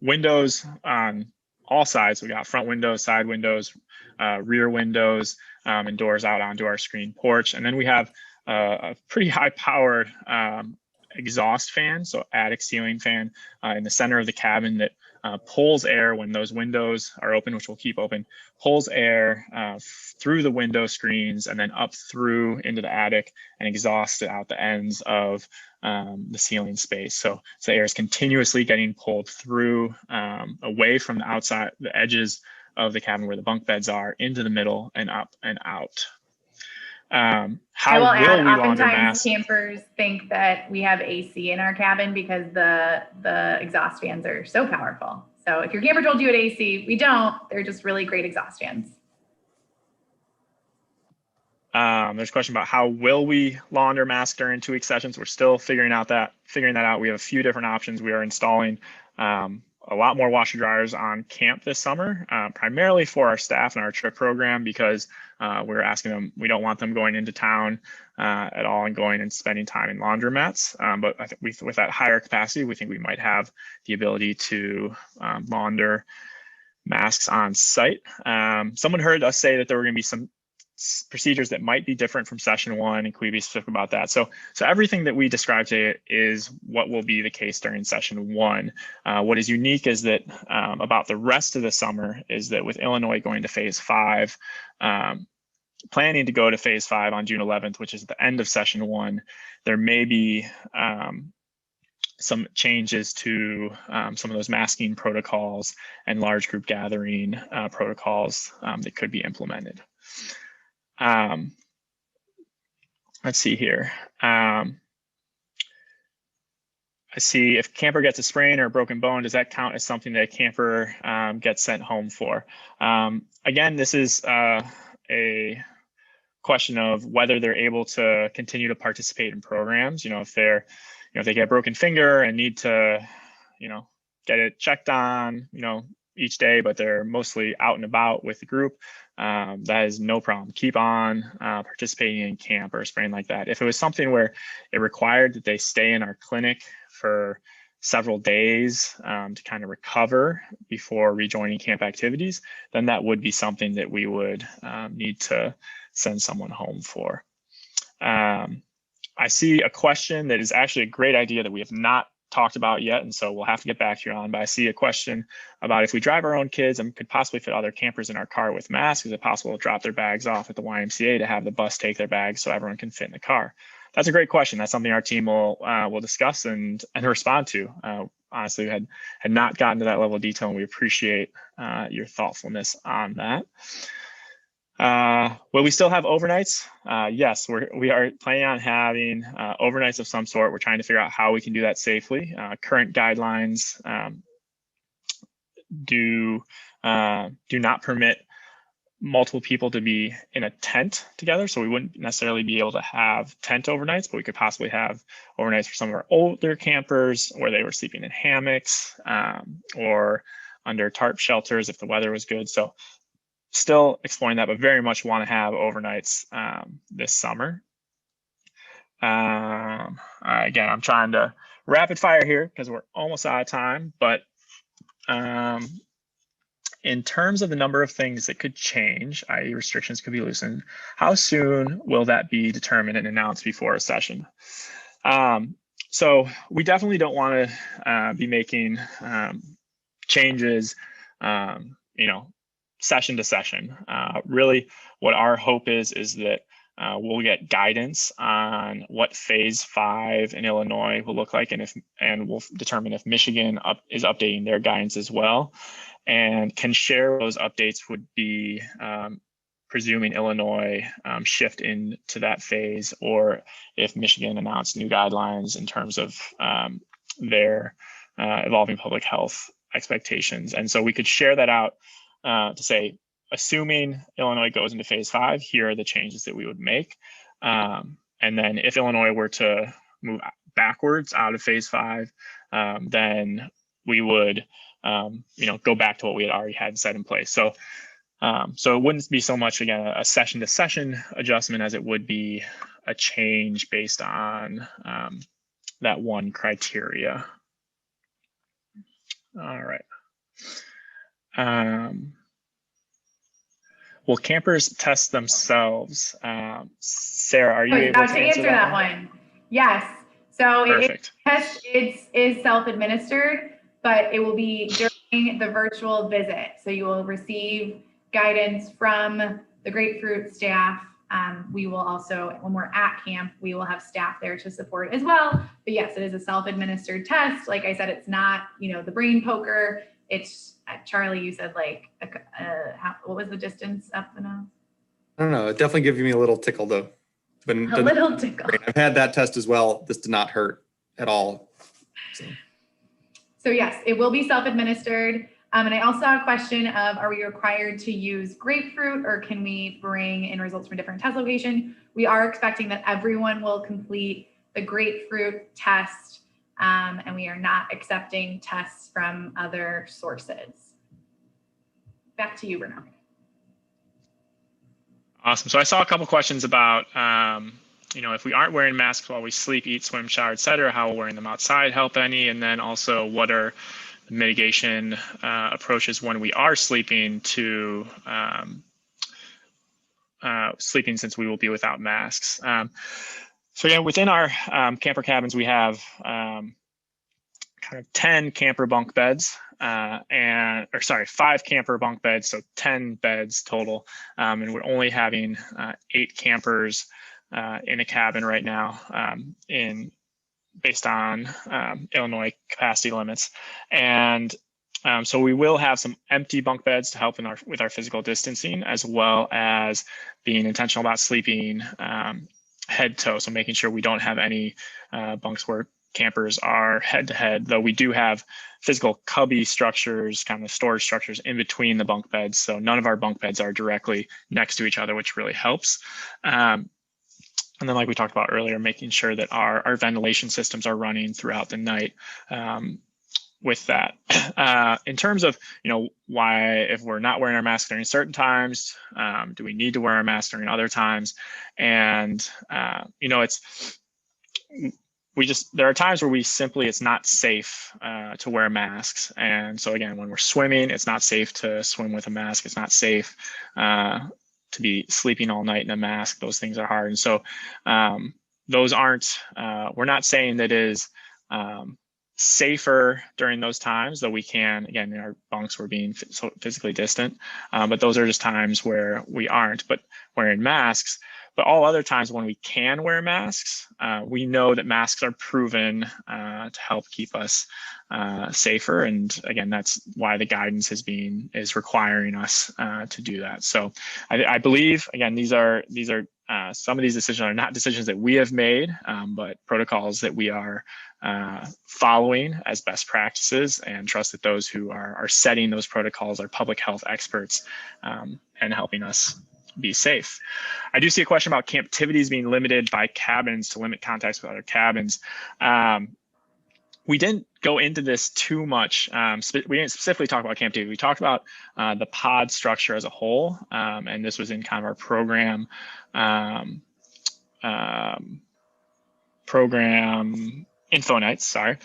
windows on all sides. We got front windows, side windows, rear windows, and doors out onto our screen porch. And then we have a pretty high powered exhaust fan, so attic ceiling fan in the center of the cabin that pulls air when those windows are open, which we'll keep open, pulls air through the window screens and then up through into the attic and exhausts it out the ends of the ceiling space. So the air is continuously getting pulled through away from the outside, the edges of the cabin where the bunk beds are, into the middle and up and out. How will we launder masks? Campers think that we have AC in our cabin because the exhaust fans are so powerful. So if your camper told you had AC, we don't. They're just really great exhaust fans. There's a question about how will we launder masks during 2-week sessions. We're still figuring that out. We have a few different options. We are installing a lot more washer dryers on camp this summer, primarily for our staff and our trip program, because we're asking them, we don't want them going into town at all and going and spending time in laundromats. But I think with that higher capacity, we think we might have the ability to launder masks on site. Someone heard us say that there were going to be some procedures that might be different from session 1, and can we be specific about that? So everything that we described today is what will be the case during session 1. What is unique is that about the rest of the summer is that with Illinois going to phase 5, planning to go to phase 5 on June 11th, which is the end of session 1, there may be some changes to some of those masking protocols and large group gathering protocols that could be implemented. Let's see here. I see if camper gets a sprain or a broken bone, does that count as something that a camper gets sent home for? Again, this is a question of whether they're able to continue to participate in programs. If they get a broken finger and need to, get it checked on, each day, but they're mostly out and about with the group, that is no problem. Keep on participating in camp or a sprain like that. If it was something where it required that they stay in our clinic for several days to kind of recover before rejoining camp activities, then that would be something that we would need to send someone home for. I see a question that is actually a great idea that we have not talked about yet, and so we'll have to get back to you on, but I see a question about if we drive our own kids and could possibly fit other campers in our car with masks, is it possible to drop their bags off at the YMCA to have the bus take their bags so everyone can fit in the car? That's a great question. That's something our team will discuss and respond to. Honestly, we had not gotten to that level of detail, and we appreciate your thoughtfulness on that. Will we still have overnights? Yes, we are planning on having overnights of some sort. We're trying to figure out how we can do that safely. Current guidelines do not permit multiple people to be in a tent together, so we wouldn't necessarily be able to have tent overnights, but we could possibly have overnights for some of our older campers where they were sleeping in hammocks or under tarp shelters if the weather was good. So still exploring that, but very much want to have overnights this summer. Again, I'm trying to rapid fire here because we're almost out of time, but in terms of the number of things that could change, i.e. restrictions could be loosened, how soon will that be determined and announced before a session? So we definitely don't want to be making changes, session to session. Really, what our hope is that we'll get guidance on what phase 5 in Illinois will look like, and we'll determine if Michigan is updating their guidance as well, and can share those updates would be presuming Illinois shift into that phase, or if Michigan announced new guidelines in terms of their evolving public health expectations. And so we could share that out to say, assuming Illinois goes into phase 5, here are the changes that we would make. And then if Illinois were to move backwards out of phase 5, then we would go back to what we had already had set in place. So it wouldn't be so much, again, a session to session adjustment as it would be a change based on that one criteria. All right. Will campers test themselves? Sarah, are you able to answer that one? Yes. So Perfect. It is self-administered, but it will be during the virtual visit. So you will receive guidance from the Grapefruit staff. We will also, when we're at camp, we will have staff there to support as well. But yes, it is a self-administered test. Like I said, it's not, the brain poker. It's, Charlie, you said like, what was the distance up the nose? I don't know. It definitely gives me a little tickle though. But A little tickle. I've had that test as well. This did not hurt at all. So yes, it will be self-administered. And I also have a question of, are we required to use grapefruit, or can we bring in results from a different test location? We are expecting that everyone will complete the grapefruit test, and we are not accepting tests from other sources. Back to you, Bernard. Awesome. So I saw a couple questions about, if we aren't wearing masks while we sleep, eat, swim, shower, et cetera, how will wearing them outside help any? And then also, what are mitigation approaches when we are sleeping to sleeping, since we will be without masks. So again, within our camper cabins, we have kind of 10 camper bunk beds, 5 camper bunk beds, so 10 beds total. And we're only having 8 campers in a cabin right now, based on Illinois capacity limits. And so we will have some empty bunk beds to help with our physical distancing, as well as being intentional about sleeping head to toe. So making sure we don't have any bunks where campers are head to head, though we do have physical cubby structures, kind of storage structures in between the bunk beds. So none of our bunk beds are directly next to each other, which really helps. And then, like we talked about earlier, making sure that our ventilation systems are running throughout the night with that. In terms of, why, if we're not wearing our mask during certain times, do we need to wear our mask during other times? And, there are times where it's not safe to wear masks. And so again, when we're swimming, it's not safe to swim with a mask. It's not safe to be sleeping all night in a mask. Those things are hard. And so those aren't, we're not saying that it is safer during those times, though we can, again, in our bunks, we're being physically distant, but those are just times where we aren't, but wearing masks. But all other times when we can wear masks, we know that masks are proven to help keep us safer. And again, that's why the guidance is requiring us to do that. So I believe, again, these are some of these decisions are not decisions that we have made, but protocols that we are following as best practices, and trust that those who are setting those protocols are public health experts and helping us be safe. I do see a question about camptivities being limited by cabins to limit contacts with other cabins. We didn't go into this too much. We didn't specifically talk about camptivity. We talked about the pod structure as a whole, and this was in kind of our program info nights, sorry.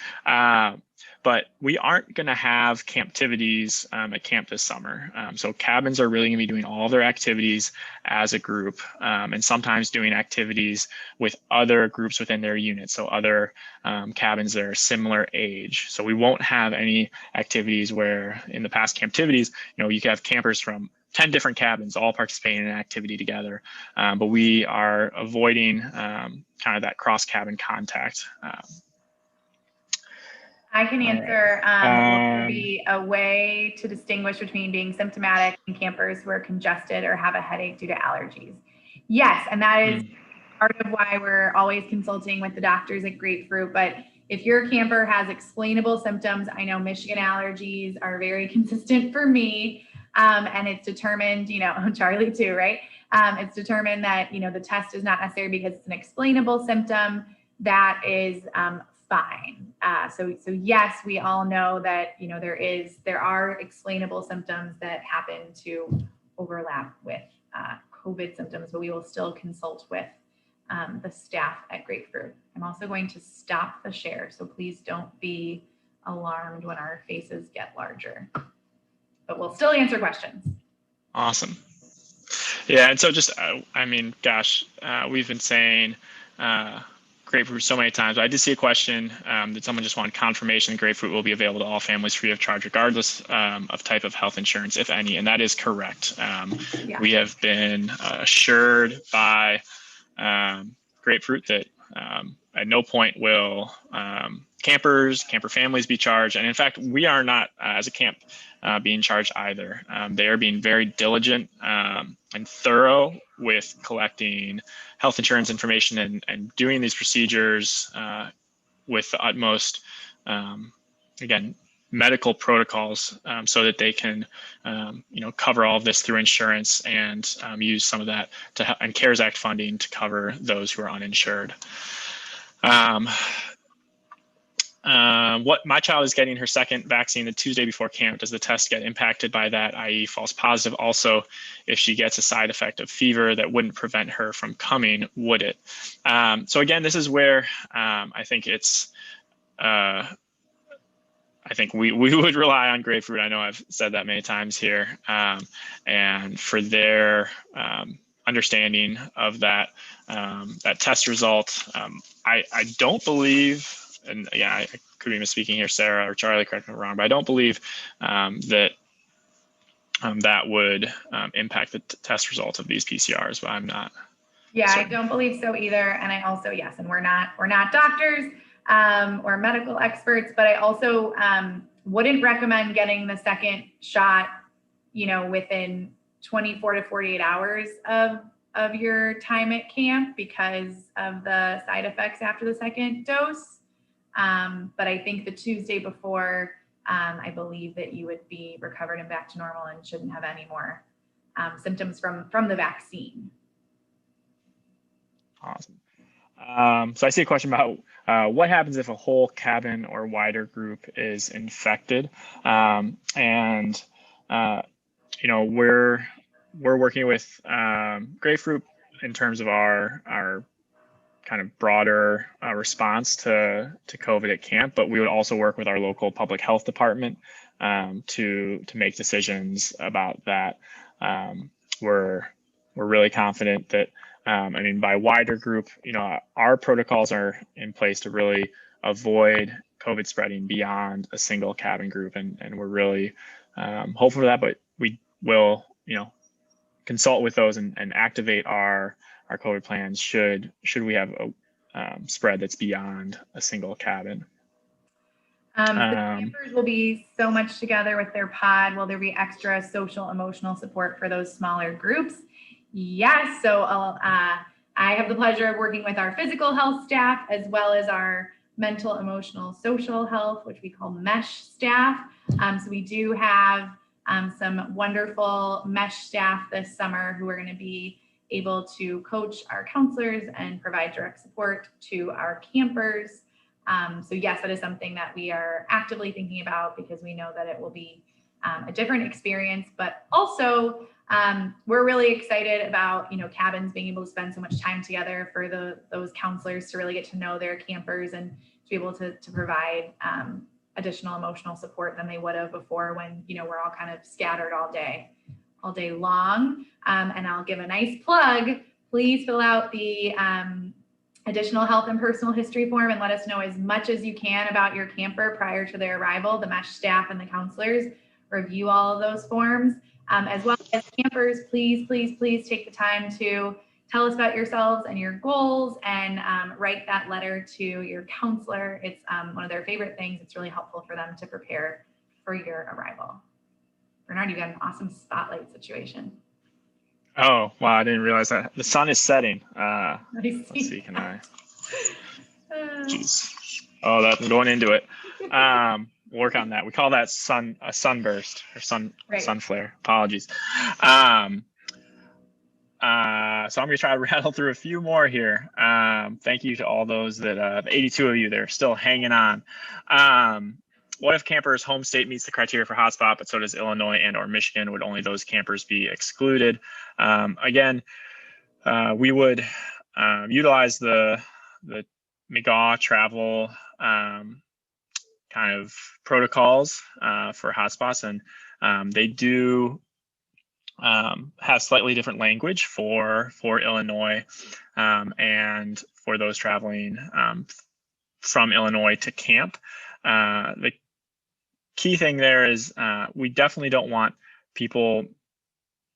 But we aren't going to have camptivities at camp this summer. So cabins are really going to be doing all their activities as a group, and sometimes doing activities with other groups within their unit. So other cabins that are similar age. So we won't have any activities where in the past camptivities, you could have campers from 10 different cabins all participating in an activity together. But we are avoiding kind of that cross cabin contact. I can All answer, right. will there be a way to distinguish between being symptomatic and campers who are congested or have a headache due to allergies? Yes, and that is part of why we're always consulting with the doctors at Grapefruit. But if your camper has explainable symptoms, I know Michigan allergies are very consistent for me, and it's determined, Charlie too, right? It's determined that, the test is not necessary because it's an explainable symptom. That is fine. So yes, we all know that, there are explainable symptoms that happen to overlap with COVID symptoms, but we will still consult with the staff at Grapefruit. I'm also going to stop the share, so please don't be alarmed when our faces get larger, but we'll still answer questions. Awesome. Yeah, and so just, we've been saying Grapefruit so many times. I did see a question that someone just wanted confirmation Grapefruit will be available to all families free of charge, regardless of type of health insurance, if any, and that is correct. Yeah. We have been assured by Grapefruit that at no point will camper families be charged. And in fact, we are not, as a camp, being charged either. They are being very diligent and thorough with collecting health insurance information and doing these procedures with the utmost, again, medical protocols so that they can, cover all of this through insurance and use some of that and CARES Act funding to cover those who are uninsured. What my child is getting her second vaccine the Tuesday before camp. Does the test get impacted by that, i.e. false positive? Also, if she gets a side effect of fever that wouldn't prevent her from coming, would it? So again, this is where I think it's, I think we would rely on Grapefruit. I know I've said that many times here, and for their understanding of that that test result. I don't believe, and yeah, I could be misspeaking here, Sarah or Charlie, correct me if I'm wrong, but I don't believe that that would impact the test results of these PCRs, but I'm not. Yeah, certain. I don't believe so either. And I also, yes, and we're not doctors or medical experts, but I also wouldn't recommend getting the second shot, within 24 to 48 hours of your time at camp because of the side effects after the second dose. But I think the Tuesday before, I believe that you would be recovered and back to normal and shouldn't have any more symptoms from the vaccine. Awesome. So I see a question about what happens if a whole cabin or wider group is infected, and we're working with Grapefruit in terms of our kind of broader response to COVID at camp, but we would also work with our local public health department to make decisions about that. We're really confident that by wider group, our protocols are in place to really avoid COVID spreading beyond a single cabin group, and we're really hopeful for that. But we will, consult with those and activate our COVID plans should we have a spread that's beyond a single cabin. The campers will be so much together with their pod. Will there be extra social emotional support for those smaller groups? Yes. So I have the pleasure of working with our physical health staff as well as our mental, emotional, social health, which we call MESH staff. So we do have some wonderful MESH staff this summer who are going to be able to coach our counselors and provide direct support to our campers. So yes, that is something that we are actively thinking about because we know that it will be a different experience, but also we're really excited about, cabins being able to spend so much time together for those counselors to really get to know their campers and to be able to provide additional emotional support than they would have before when, we're all kind of scattered all day long. And I'll give a nice plug. Please fill out the additional health and personal history form and let us know as much as you can about your camper prior to their arrival. The MESH staff and the counselors review all of those forms. As well as campers, please take the time to tell us about yourselves and your goals and write that letter to your counselor. It's one of their favorite things. It's really helpful for them to prepare for your arrival. Bernard, you got an awesome spotlight situation. Oh, wow, I didn't realize that. The sun is setting. Let's see, can I? Jeez. Oh, that's going into it. Work on that. We call that a sunburst or sun flare. Apologies. So I'm going to try to rattle through a few more here. Thank you to all those that 82 of you that are still hanging on. What if campers' home state meets the criteria for hotspot, but so does Illinois and or Michigan? Would only those campers be excluded? Again, we would utilize the McGaw travel kind of protocols for hotspots, and they do have slightly different language for Illinois and for those traveling from Illinois to camp. The key thing there is we definitely don't want people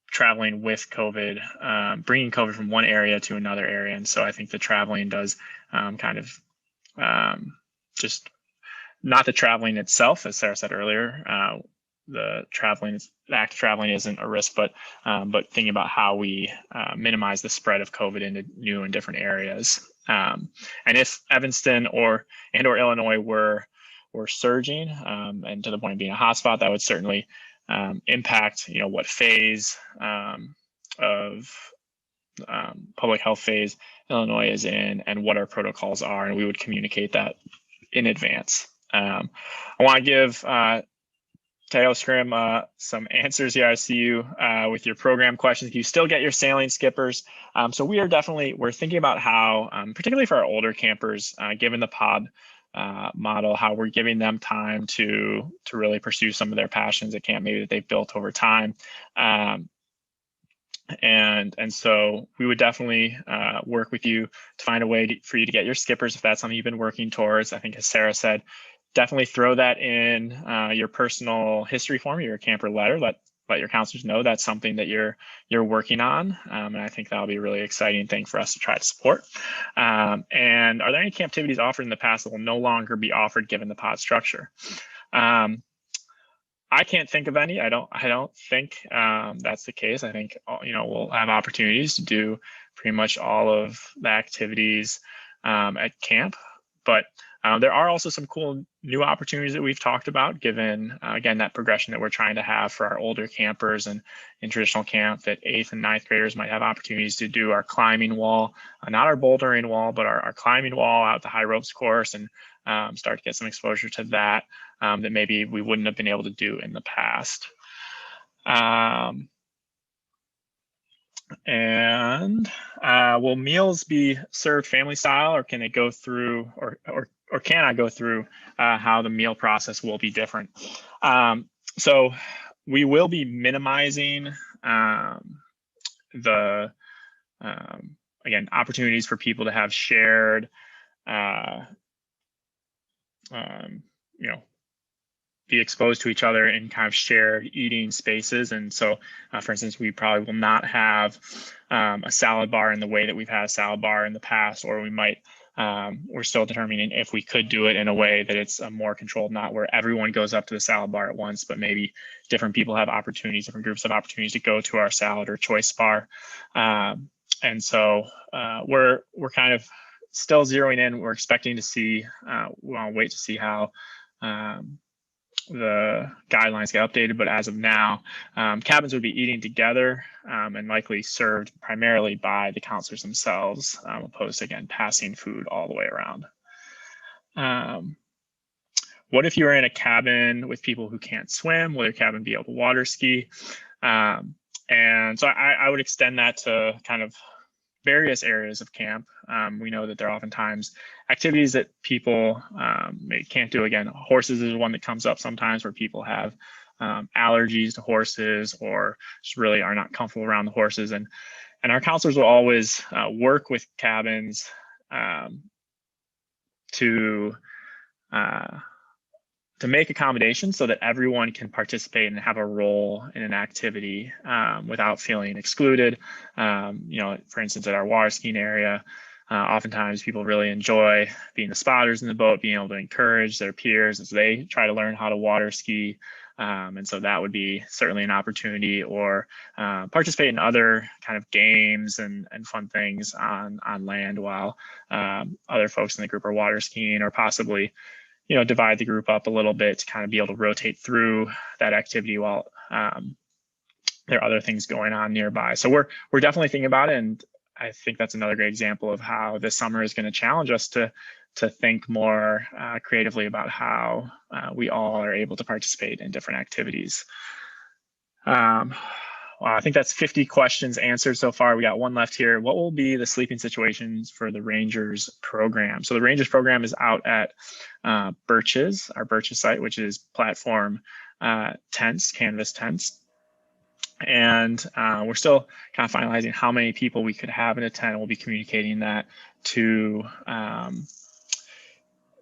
traveling with COVID, bringing COVID from one area to another area. And so I think the traveling does kind of just not the traveling itself, as Sarah said earlier. The act of traveling isn't a risk, but thinking about how we minimize the spread of COVID into new and different areas. And if Evanston or Illinois were surging and to the point of being a hotspot, that would certainly impact, what phase of public health phase Illinois is in and what our protocols are, and we would communicate that in advance. I want to give Teo Scrim some answers here. I see you with your program questions. You still get your sailing skippers. So we're thinking about how, particularly for our older campers, given the pod model, how we're giving them time to really pursue some of their passions at camp, maybe that they've built over time. And so we would definitely work with you to find a way for you to get your skippers if that's something you've been working towards. I think, as Sarah said, definitely throw that in your personal history form, your camper letter. Let your counselors know that's something that you're working on, and I think that'll be a really exciting thing for us to try to support. And are there any camp activities offered in the past that will no longer be offered given the pod structure? I can't think of any. I don't think that's the case. I think we'll have opportunities to do pretty much all of the activities at camp, but there are also some cool new opportunities that we've talked about, given, again, that progression that we're trying to have for our older campers and in traditional camp, that 8th and 9th graders might have opportunities to do our climbing wall, not our bouldering wall, but our climbing wall out the high ropes course, and start to get some exposure to that that maybe we wouldn't have been able to do in the past. And will meals be served family style, or can it go through, or can I go through how the meal process will be different? So we will be minimizing the again, opportunities for people to have shared be exposed to each other in kind of shared eating spaces. And so, for instance, we probably will not have a salad bar in the way that we've had a salad bar in the past, or we might, we're still determining if we could do it in a way that it's a more controlled, not where everyone goes up to the salad bar at once, but maybe different people have opportunities, different groups have opportunities to go to our salad or choice bar. And so we're kind of still zeroing in. We're expecting to see, we'll wait to see how the guidelines get updated, but as of now, cabins would be eating together and likely served primarily by the counselors themselves, opposed to, again, passing food all the way around. what if you were in a cabin with people who can't swim? Will your cabin be able to water ski? And so I would extend that to kind of various areas of camp. We know that there are oftentimes activities that people can't do. Again, horses is one that comes up sometimes where people have allergies to horses or just really are not comfortable around the horses. And our counselors will always work with cabins to make accommodations so that everyone can participate and have a role in an activity without feeling excluded. For instance, at our water skiing area, oftentimes people really enjoy being the spotters in the boat, being able to encourage their peers as they try to learn how to water ski. And so that would be certainly an opportunity, or participate in other kind of games and fun things on land while other folks in the group are water skiing, or possibly divide the group up a little bit to kind of be able to rotate through that activity while there are other things going on nearby. So we're definitely thinking about it, and I think that's another great example of how this summer is going to challenge us to think more creatively about how we all are able to participate in different activities. Wow, I think that's 50 questions answered so far. We got one left here. What will be the sleeping situations for the Rangers program? So the Rangers program is out at Birches, our Birches site, which is platform tents, canvas tents. And we're still kind of finalizing how many people we could have in a tent. We'll be communicating that to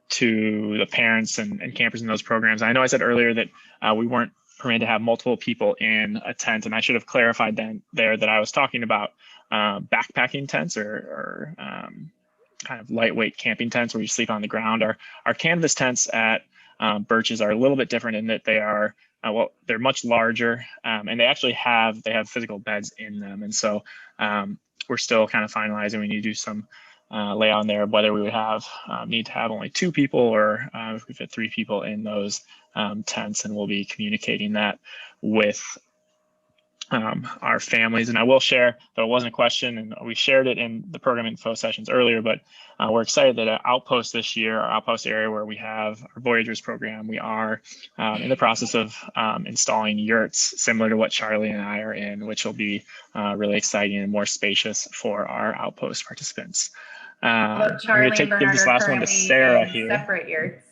the parents and campers in those programs. I know I said earlier that we weren't permitted to have multiple people in a tent, and I should have clarified there that I was talking about backpacking tents or kind of lightweight camping tents where you sleep on the ground. Our canvas tents at Birches are a little bit different in that they are they're much larger, and they actually have physical beds in them, and so we're still kind of finalizing. We need to do some layout on there, whether we would need to have only 2 people or if we fit 3 people in those tents, and we'll be communicating that with our families. And I will share, though it wasn't a question, and we shared it in the program info sessions earlier, but we're excited that at Outpost this year, our Outpost area where we have our Voyagers program, we are in the process of installing yurts similar to what Charlie and I are in, which will be really exciting and more spacious for our Outpost participants. Well, Charlie I'm going to give this last one to Sarah here. Separate yurts.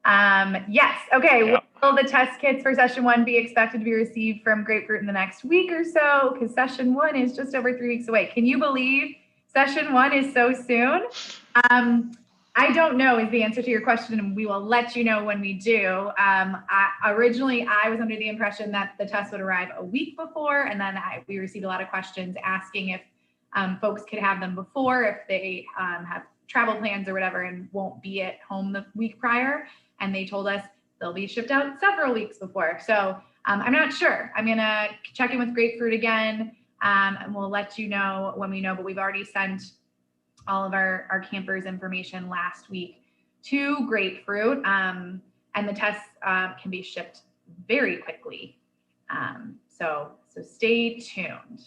Yes. Okay. Yeah. Will the test kits for session 1 be expected to be received from Grapefruit in the next week or so? Because session 1 is just over 3 weeks away. Can you believe session 1 is so soon? I don't know is the answer to your question, and we will let you know when we do. Originally, I was under the impression that the test would arrive a week before, and then we received a lot of questions asking if folks could have them before, if they have travel plans or whatever and won't be at home the week prior. And they told us they'll be shipped out several weeks before. So I'm not sure. I'm gonna check in with Grapefruit again, and we'll let you know when we know, but we've already sent all of our campers information last week to Grapefruit, and the tests can be shipped very quickly. So stay tuned.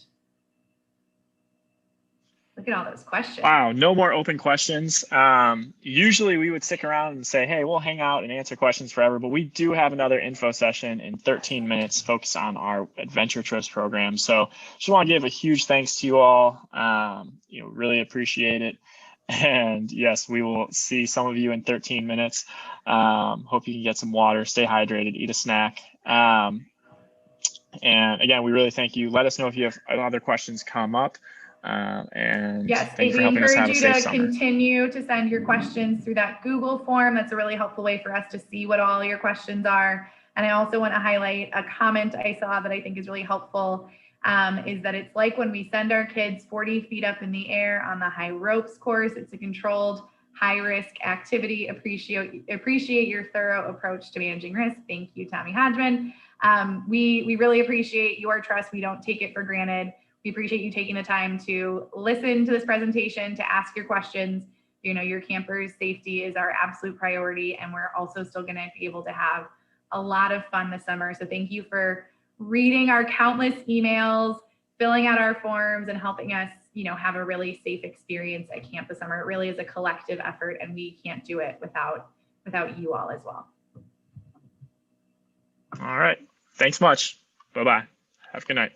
Look at all those questions. Wow, no more open questions. Usually we would stick around and say, hey, we'll hang out and answer questions forever, but we do have another info session in 13 minutes focused on our Adventure Trips program. So just want to give a huge thanks to you all. Really appreciate it. And yes, we will see some of you in 13 minutes. Hope you can get some water, stay hydrated, eat a snack. And again, we really thank you. Let us know if you have other questions come up. And yes, thank you for helping us have a safe summer. Continue to send your questions through that Google form. That's a really helpful way for us to see what all your questions are. And I also want to highlight a comment I saw that I think is really helpful, is that it's like when we send our kids 40 feet up in the air on the high ropes course. It's a controlled, high-risk activity. Appreciate your thorough approach to managing risk. Thank you, Tommy Hodgman. We really appreciate your trust. We don't take it for granted. We appreciate you taking the time to listen to this presentation, to ask your questions. Your campers' safety is our absolute priority, and we're also still going to be able to have a lot of fun this summer. So thank you for reading our countless emails, filling out our forms, and helping us, have a really safe experience at camp this summer. It really is a collective effort, and we can't do it without you all as well. All right. Thanks much. Bye-bye. Have a good night.